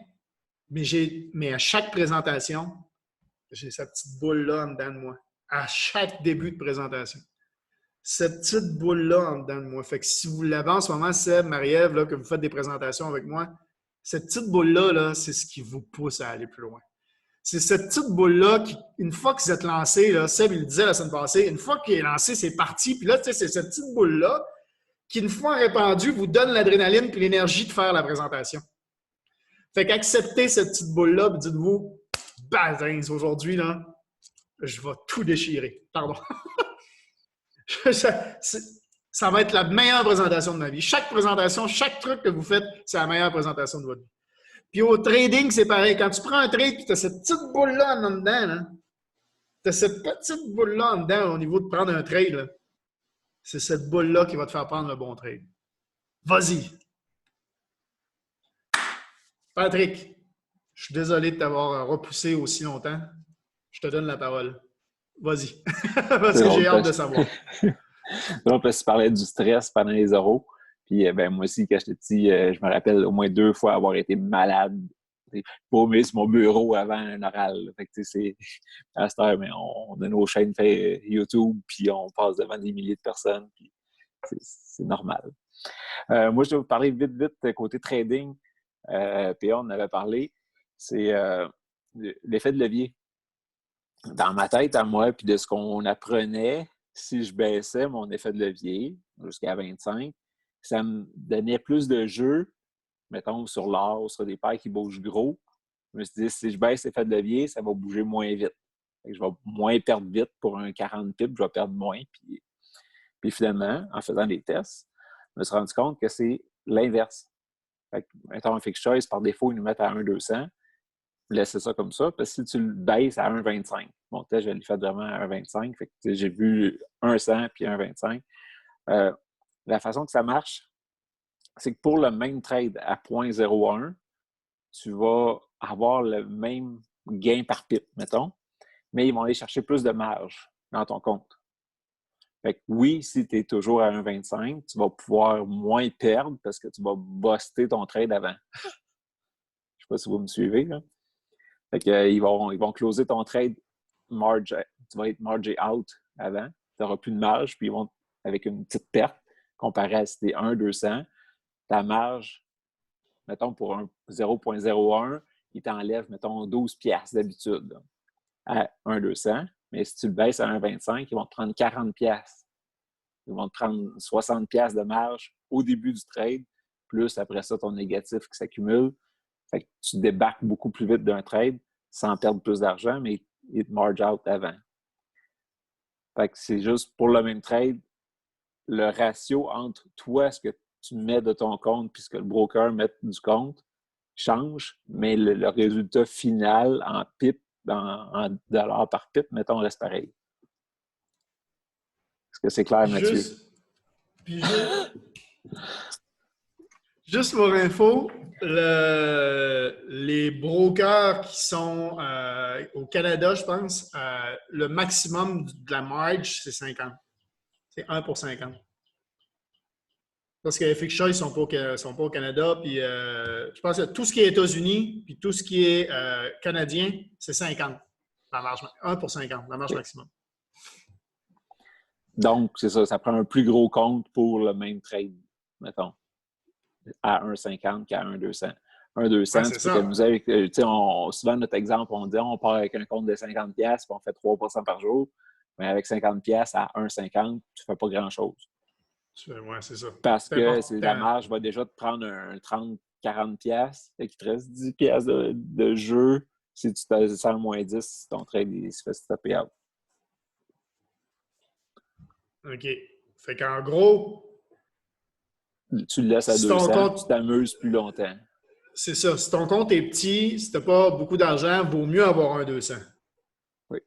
mais à chaque présentation, j'ai cette petite boule-là en dedans de moi. À chaque début de présentation. Cette petite boule-là en dedans de moi. Fait que si vous l'avez en ce moment, Seb, Marie-Ève, là, que vous faites des présentations avec moi, cette petite boule-là, là, c'est ce qui vous pousse à aller plus loin. C'est cette petite boule-là qui, une fois que vous êtes lancé, là, Seb, il le disait la semaine passée, une fois qu'il est lancé, c'est parti. Puis là, c'est cette petite boule-là qui, une fois répandue, vous donne l'adrénaline et l'énergie de faire la présentation. Fait qu'acceptez cette petite boule-là et dites-vous, bazins, aujourd'hui, là, je vais tout déchirer. Pardon. Ça va être la meilleure présentation de ma vie. Chaque présentation, chaque truc que vous faites, c'est la meilleure présentation de votre vie. Puis au trading, c'est pareil. Quand tu prends un trade et tu as cette petite boule-là en dedans, tu as cette petite boule-là en dedans au niveau de prendre un trade, c'est cette boule-là qui va te faire prendre le bon trade. Vas-y. Patrick, je suis désolé de t'avoir repoussé aussi longtemps. Je te donne la parole. Vas-y. Parce que j'ai hâte de savoir. Non, parce que tu parlais du stress pendant les oraux. Puis moi aussi, quand j'étais petit, je me rappelle au moins 2 fois avoir été malade. Paumé sur mon bureau avant un oral. Fait que c'est à cette heure, mais on a nos chaînes fait YouTube, puis on passe devant des milliers de personnes. Puis c'est normal. Moi, je vais vous parler vite côté trading. puis on en avait parlé, c'est l'effet de levier. Dans ma tête, à moi, puis de ce qu'on apprenait, si je baissais mon effet de levier jusqu'à 25, ça me donnait plus de jeu, mettons, sur l'or, sur des paires qui bougent gros. Je me suis dit, si je baisse l'effet de levier, ça va bouger moins vite. Fait que je vais moins perdre vite pour un 40 pips, je vais perdre moins. Puis finalement, en faisant des tests, je me suis rendu compte que c'est l'inverse. Fait que, mettons, un fixed choice, par défaut, ils nous mettent à 1,200. Laissez ça comme ça, parce que si tu le baisses à 1,25, mon test, je l'ai fait vraiment à 1,25, fait que j'ai vu 1,100 puis 1,25. La façon que ça marche, c'est que pour le même trade à 0,01, tu vas avoir le même gain par pip, mettons, mais ils vont aller chercher plus de marge dans ton compte. Fait que oui, si tu es toujours à 1,25, tu vas pouvoir moins perdre parce que tu vas buster ton trade avant. Je ne sais pas si vous me suivez, là. Fait que, ils vont closer ton trade marge. Tu vas être margé out avant. Tu n'auras plus de marge, puis ils vont, avec une petite perte, comparé à si tu es 1,200, ta marge, mettons, pour un 0,01, ils t'enlèvent, mettons, 12 piastres d'habitude là, à 1,200. Mais si tu le baisses à 1,25, ils vont te prendre 40 piastres. Ils vont te prendre 60 piastres de marge au début du trade, plus après ça, ton négatif qui s'accumule. Fait que tu débarques beaucoup plus vite d'un trade sans perdre plus d'argent, mais il te marge out avant. Fait que c'est juste pour le même trade, le ratio entre toi, ce que tu mets de ton compte puis ce que le broker met du compte change, mais le résultat final en pip, en dollars par pip, mettons, reste pareil. Est-ce que c'est clair, Mathieu? Juste pour info, les brokers qui sont au Canada, je pense, le maximum de la marge, c'est 50. C'est 1 pour 50. Parce que les fixed choice ne sont pas au Canada. Puis je pense que tout ce qui est États-Unis puis tout ce qui est canadien, c'est 50. La marge, 1 pour 50, la marge maximum. Donc, c'est ça. Ça prend un plus gros compte pour le même trade, mettons, à 1,50 qu'à 1,200. 1,200, ouais, tu peux t'amuser avec... souvent, notre exemple, on dit on part avec un compte de 50$ puis on fait 3% par jour. Mais avec 50$ à 1,50, tu ne fais pas grand-chose. Oui, c'est ça. Parce que la marge va déjà te prendre un 30-40$. Fait qu'il te reste 10$ de jeu si tu te sens moins 10, ton trade il se fait stopper out. OK. Fait qu'en gros... Tu le laisses à 200, tu t'amuses plus longtemps. C'est ça. Si ton compte est petit, si tu n'as pas beaucoup d'argent, il vaut mieux avoir un 200. Oui,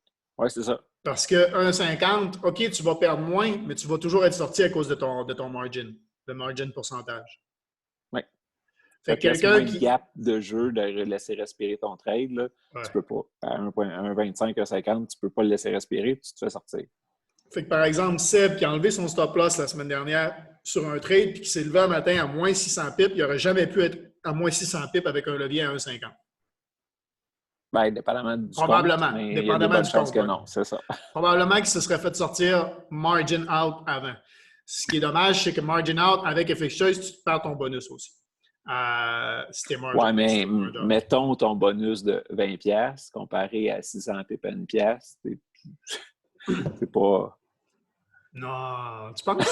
c'est ça. Parce que 1,50, OK, tu vas perdre moins, mais tu vas toujours être sorti à cause de ton margin, le margin pourcentage. Oui. Fait que quelqu'un qui... gap de jeu de laisser respirer ton trade, là, ouais. Tu peux pas. À 1,25, 1,50, tu peux pas le laisser respirer, tu te fais sortir. Fait que par exemple, Seb qui a enlevé son stop loss la semaine dernière sur un trade puis qui s'est levé un matin à moins 600 pips, il n'aurait jamais pu être à moins 600 pips avec un levier à 1,50. Bien, dépendamment du probablement, compte, mais dépendamment il y a des bonnes du chances compte, que non, c'est ça. Probablement qu'il se serait fait sortir margin out avant. Ce qui est dommage, c'est que margin out avec FX Choice, tu te perds ton bonus aussi. Si t'es margin. Oui, mais mettons ton bonus de 20$ comparé à 600 pips à 1$, c'est pas... Non, tu penses?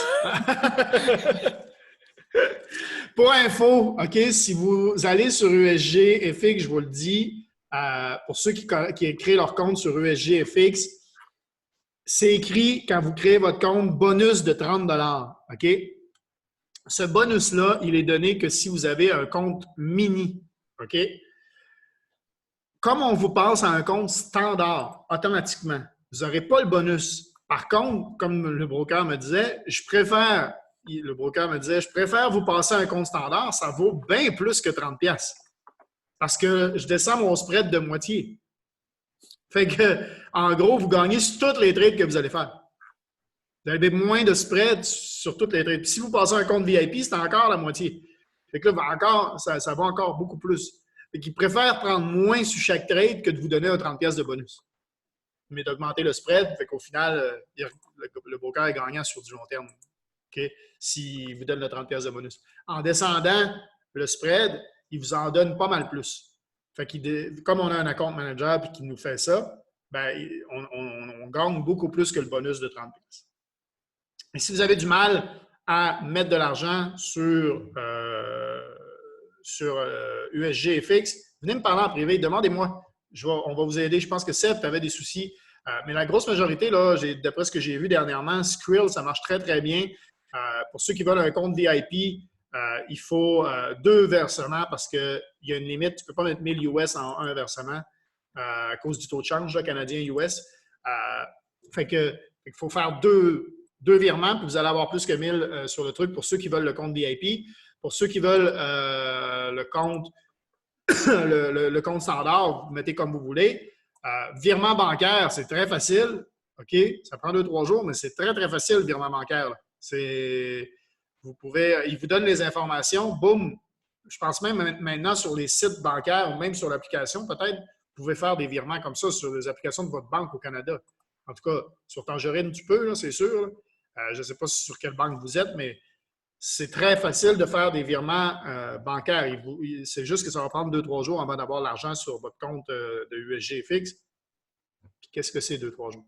Pour info, OK, si vous allez sur USG FX, je vous le dis, pour ceux qui créent leur compte sur USG FX, c'est écrit quand vous créez votre compte bonus de 30$. OK? Ce bonus-là, il est donné que si vous avez un compte mini. OK? Comme on vous passe à un compte standard automatiquement, vous n'aurez pas le bonus. Par contre, comme le broker me disait, je préfère vous passer à un compte standard, ça vaut bien plus que 30$. Parce que je descends mon spread de moitié. Fait que, en gros, vous gagnez sur toutes les trades que vous allez faire. Vous avez moins de spread sur toutes les trades. Puis si vous passez un compte VIP, c'est encore la moitié. Fait que là, ça va encore beaucoup plus. Fait qu'ils préfèrent prendre moins sur chaque trade que de vous donner un 30$ de bonus. Mais d'augmenter le spread, fait qu'au final, le broker est gagnant sur du long terme. Okay? S'il vous donne le 30$ de bonus. En descendant le spread, il vous en donne pas mal plus. Fait comme on a un account manager et qu'il nous fait ça, ben, on gagne beaucoup plus que le bonus de 30$. Et si vous avez du mal à mettre de l'argent sur USG FX, venez me parler en privé, demandez-moi. On va vous aider. Je pense que Seb, tu avais des soucis. Mais la grosse majorité, là, d'après ce que j'ai vu dernièrement, Skrill, ça marche très, très bien. Pour ceux qui veulent un compte VIP, il faut 2 versements parce qu'il y a une limite. Tu ne peux pas mettre 1000 US en un versement à cause du taux de change là, canadien-US. Fait que il faut faire deux virements, puis vous allez avoir plus que 1000 sur le truc pour ceux qui veulent le compte VIP. Pour ceux qui veulent le compte le compte standard, vous mettez comme vous voulez. Virement bancaire, c'est très facile. OK? Ça prend 2-3 jours, mais c'est très, très facile, le virement bancaire. Vous pouvez, il vous donne les informations, boum. Je pense même maintenant sur les sites bancaires ou même sur l'application, peut-être, vous pouvez faire des virements comme ça sur les applications de votre banque au Canada. En tout cas, sur Tangerine, tu peux, c'est sûr. Je ne sais pas sur quelle banque vous êtes, mais c'est très facile de faire des virements bancaires. C'est juste que ça va prendre 2-3 jours avant d'avoir l'argent sur votre compte de USG FX. Puis qu'est-ce que c'est 2-3 jours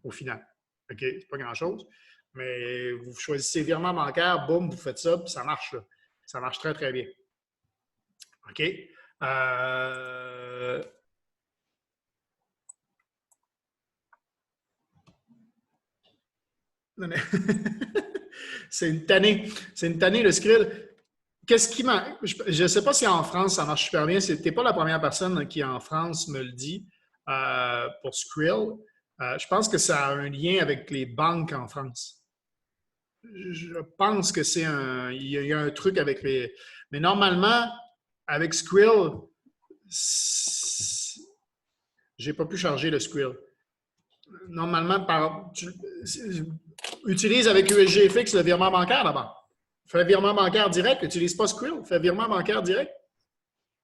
au final? OK, c'est pas grand-chose. Mais vous choisissez virement bancaire, boum, vous faites ça, puis ça marche. Là. Ça marche très, très bien. OK? C'est une tannée. C'est une tannée, le Skrill. Qu'est-ce qui m'a. Je ne sais pas si en France, ça marche super bien. Tu n'es pas la première personne qui, en France, me le dit pour Skrill. Je pense que ça a un lien avec les banques en France. Je pense que c'est un. Il y a un truc avec les. Mais normalement, avec Skrill, j'ai pas pu charger le Skrill. Normalement, utilise avec USG FX le virement bancaire d'abord. Fais virement bancaire direct, n'utilise pas Skrill, fais virement bancaire direct.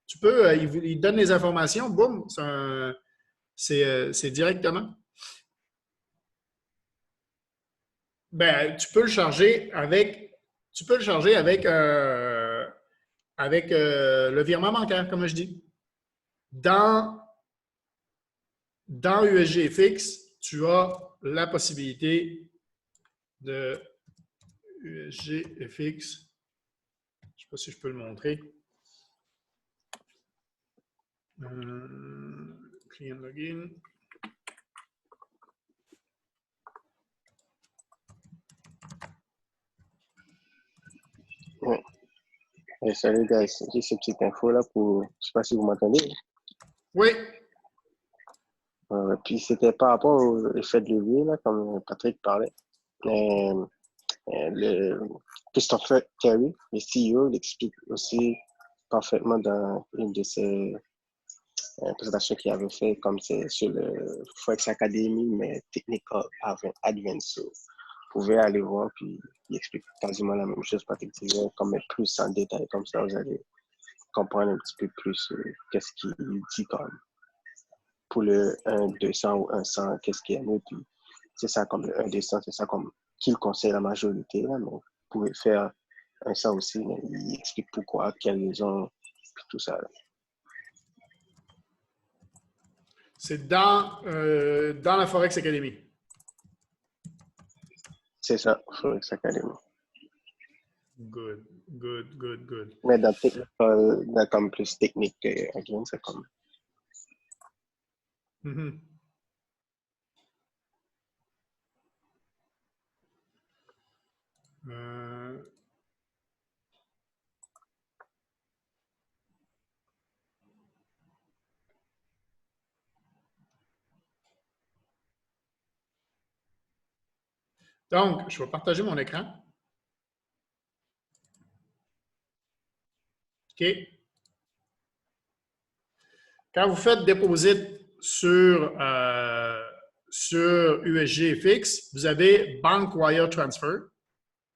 Tu peux, il donne les informations, boum, c'est directement. Ben, tu peux le charger avec le virement bancaire, comme je dis. Dans USG FX, tu as la possibilité de USG FX. Je ne sais pas si je peux le montrer. Client login. Ouais. Salut, guys. J'ai cette petite info-là pour. Je ne sais pas si vous m'entendez. Oui. Puis c'était par rapport au effet de levier, là, comme Patrick parlait. Christopher Terry, le CEO, l'explique aussi parfaitement dans une de ses présentations qu'il avait fait, comme c'est sur le Forex Academy, mais Technical Advance. Vous pouvez aller voir, puis il explique quasiment la même chose, Patrick disait, comme plus en détail, comme ça, vous allez comprendre un petit peu plus qu'est-ce qu'il dit comme pour le 1-200 ou 1-100, qu'est-ce qui est mieux, puis c'est ça comme le 1-200, c'est ça comme qu'il conseille la majorité, là, mais vous pouvez faire un 100 aussi, mais il explique pourquoi, quelles raisons, puis tout ça. Là. C'est dans la Forex Academy. C'est ça, Forex Academy. Good. Mais dans comme plus technique, again, c'est comme. Mm-hmm. Donc, je vais partager mon écran. OK. Quand vous faites déposer sur USG FX, vous avez Bank Wire Transfer.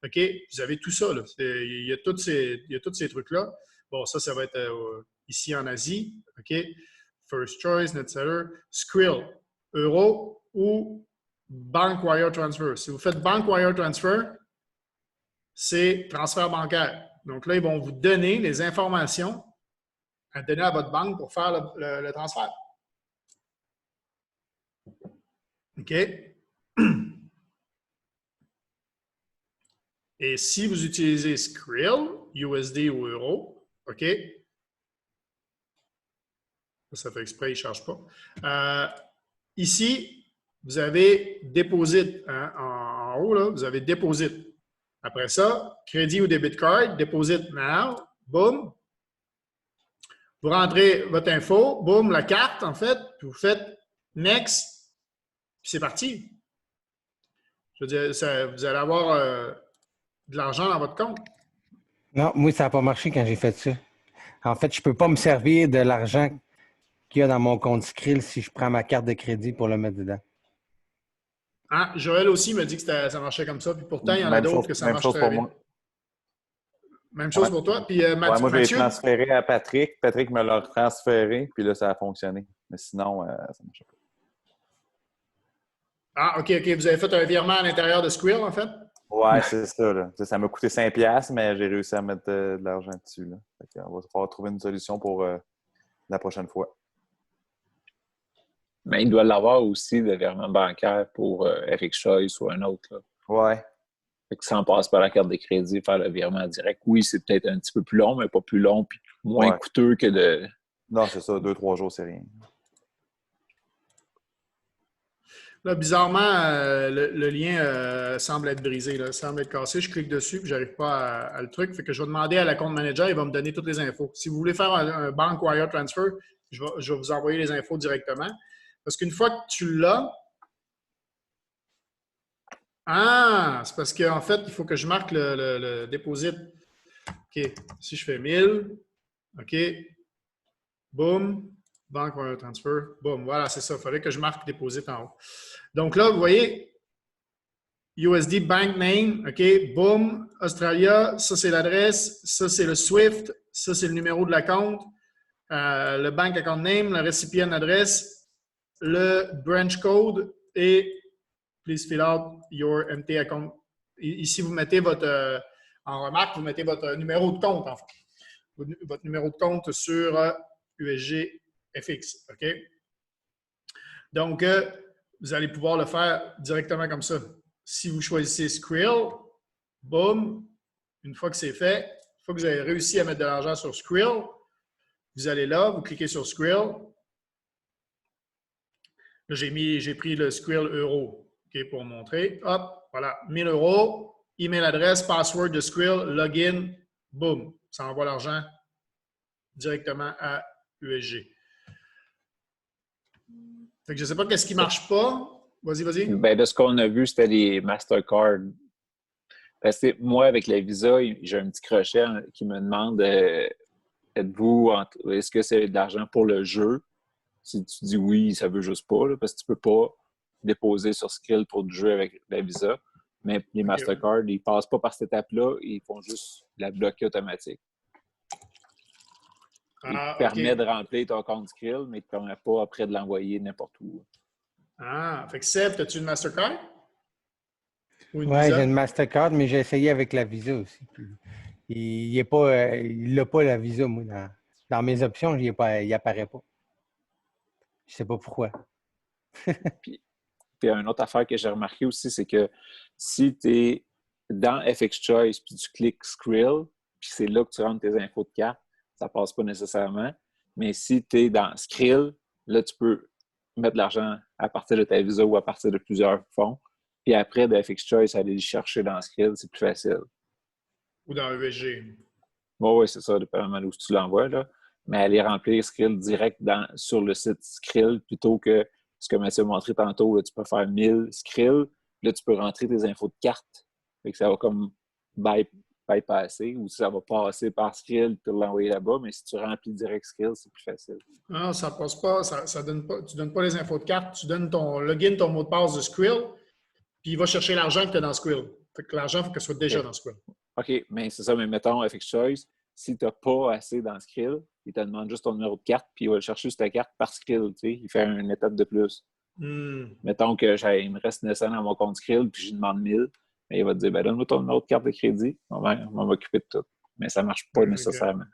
OK? Vous avez tout ça. Là. Il y a tous ces trucs-là. Bon, ça va être ici en Asie. OK? First Choice, NetSeller, Skrill, Euro ou Bank Wire Transfer. Si vous faites Bank Wire Transfer, c'est transfert bancaire. Donc là, ils vont vous donner les informations à donner à votre banque pour faire le transfert. OK? Et si vous utilisez Skrill, USD ou euro, OK? Ça fait exprès, il ne charge pas. Ici, vous avez Deposit. Hein, en haut, là, vous avez Deposit. Après ça, crédit ou debit card, Deposit now, boum. Vous rentrez votre info, boum, la carte, en fait, puis vous faites Next, puis c'est parti. Je veux dire, vous allez avoir de l'argent dans votre compte. Non, moi, ça n'a pas marché quand j'ai fait ça. En fait, je ne peux pas me servir de l'argent qu'il y a dans mon compte Skrill si je prends ma carte de crédit pour le mettre dedans. Ah, Joël aussi me dit que ça marchait comme ça, puis pourtant, il y en a d'autres que ça marche très bien. Même chose pour moi. Même chose pour toi. Puis moi, je l'ai Mathieu? transféré à Patrick. Patrick me l'a transféré, puis là, ça a fonctionné. Mais sinon, ça ne marchait pas. Ah, OK. Vous avez fait un virement à l'intérieur de Skrill, en fait? Ouais, c'est ça. Là. Ça m'a coûté 5$, mais j'ai réussi à mettre de l'argent dessus. Là. On va falloir trouver une solution pour la prochaine fois. Mais il doit l'avoir aussi, le virement bancaire pour Eric Choice ou un autre. Là. Ouais. Fait que sans passer par la carte de crédit, faire le virement direct. Oui, c'est peut-être un petit peu plus long, mais pas plus long puis moins coûteux que de... Non, c'est ça. 2-3 jours, c'est rien. Là, bizarrement, le lien semble être brisé, là, semble être cassé. Je clique dessus et je n'arrive pas à le truc. Fait que je vais demander à la compte manager, il va me donner toutes les infos. Si vous voulez faire un bank wire transfer, je vais vous envoyer les infos directement. Parce qu'une fois que tu l'as, c'est parce qu'en fait, il faut que je marque le deposit. OK, si je fais 1000, OK, boum, bank wire transfer, boum, voilà, c'est ça. Il fallait que je marque deposit en haut. Donc là, vous voyez, USD Bank Name, OK, boom, Australia, ça c'est l'adresse, ça c'est le SWIFT, ça c'est le numéro de la compte, le Bank Account Name, le recipient adresse, le branch code et please fill out your empty account. Ici, vous mettez votre, en remarque, vous mettez votre numéro de compte, en fait. Votre numéro de compte sur USG FX, OK? Donc, vous allez pouvoir le faire directement comme ça. Si vous choisissez Skrill, boum, une fois que c'est fait, une fois que vous avez réussi à mettre de l'argent sur Skrill, vous allez là, vous cliquez sur Skrill. Là, j'ai pris le Skrill euro, OK, pour montrer. Hop, voilà, 1000 €, email adresse, password de Skrill, login, boum, ça envoie l'argent directement à USG. Fait que je ne sais pas qu'est-ce qui ne marche pas. Vas-y. Ben, de ce qu'on a vu, c'était les Mastercard. Parce que moi, avec la Visa, j'ai un petit crochet qui me demande est-ce que c'est de l'argent pour le jeu? Si tu dis oui, ça veut juste pas, là, parce que tu peux pas déposer sur Skrill pour du jeu avec la Visa. Mais les Mastercard, ils passent pas par cette étape-là, ils font juste la bloquer automatique. Il te permet de remplir ton compte Skrill, mais il ne te permet pas après de l'envoyer n'importe où. Ah, fait que Seb, as-tu une Mastercard? Oui, j'ai une Mastercard, mais j'ai essayé avec la Visa aussi. Il n'a pas la Visa, moi. Dans mes options, il n'apparaît pas. Je ne sais pas pourquoi. Puis une autre affaire que j'ai remarqué aussi, c'est que si tu es dans FX Choice puis tu cliques Skrill, puis c'est là que tu rentres tes infos de carte, ça ne passe pas nécessairement. Mais si tu es dans Skrill, là, tu peux mettre de l'argent à partir de ta Visa ou à partir de plusieurs fonds. Puis après, de FX Choice, aller le chercher dans Skrill, c'est plus facile. Ou dans ESG. Oui, c'est ça, dépendamment d'où tu l'envoies, là. Mais aller remplir Skrill direct sur le site Skrill plutôt que ce que Mathieu a montré tantôt. Là, tu peux faire 1000 Skrill. Là, tu peux rentrer tes infos de carte. Fait que ça va comme bypasser ou ça va passer par Skrill pour l'envoyer là-bas. Mais si tu remplis direct Skrill, c'est plus facile. Non, ça ne passe pas. Ça donne pas. Tu ne donnes pas les infos de carte. Tu donnes ton login, ton mot de passe de Skrill, puis il va chercher l'argent que tu as dans Skrill. Fait que l'argent, il faut que ce soit déjà dans Skrill. OK, mais c'est ça. Mais mettons, FX Choice, si tu n'as pas assez dans Skrill, il te demande juste ton numéro de carte, puis il va le chercher sur ta carte par Skrill. Tu sais, il fait une étape de plus. Mettons que il me reste 900 dans mon compte Skrill, puis je lui demande 1000. Mais il va te dire, donne-moi ton numéro de carte de crédit, on va m'occuper de tout. Mais ça ne marche pas nécessairement.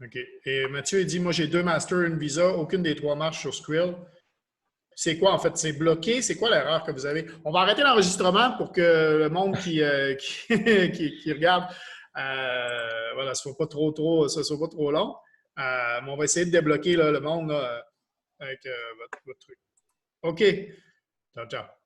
OK. Et Mathieu, il dit, moi, j'ai 2 masters, une visa, aucune des 3 marche sur Skrill. C'est quoi, en fait? C'est bloqué? C'est quoi l'erreur que vous avez? On va arrêter l'enregistrement pour que le monde qui regarde, voilà, ce ne soit pas trop long. Mais on va essayer de débloquer là, le monde là, avec votre truc. OK. Ciao, ciao.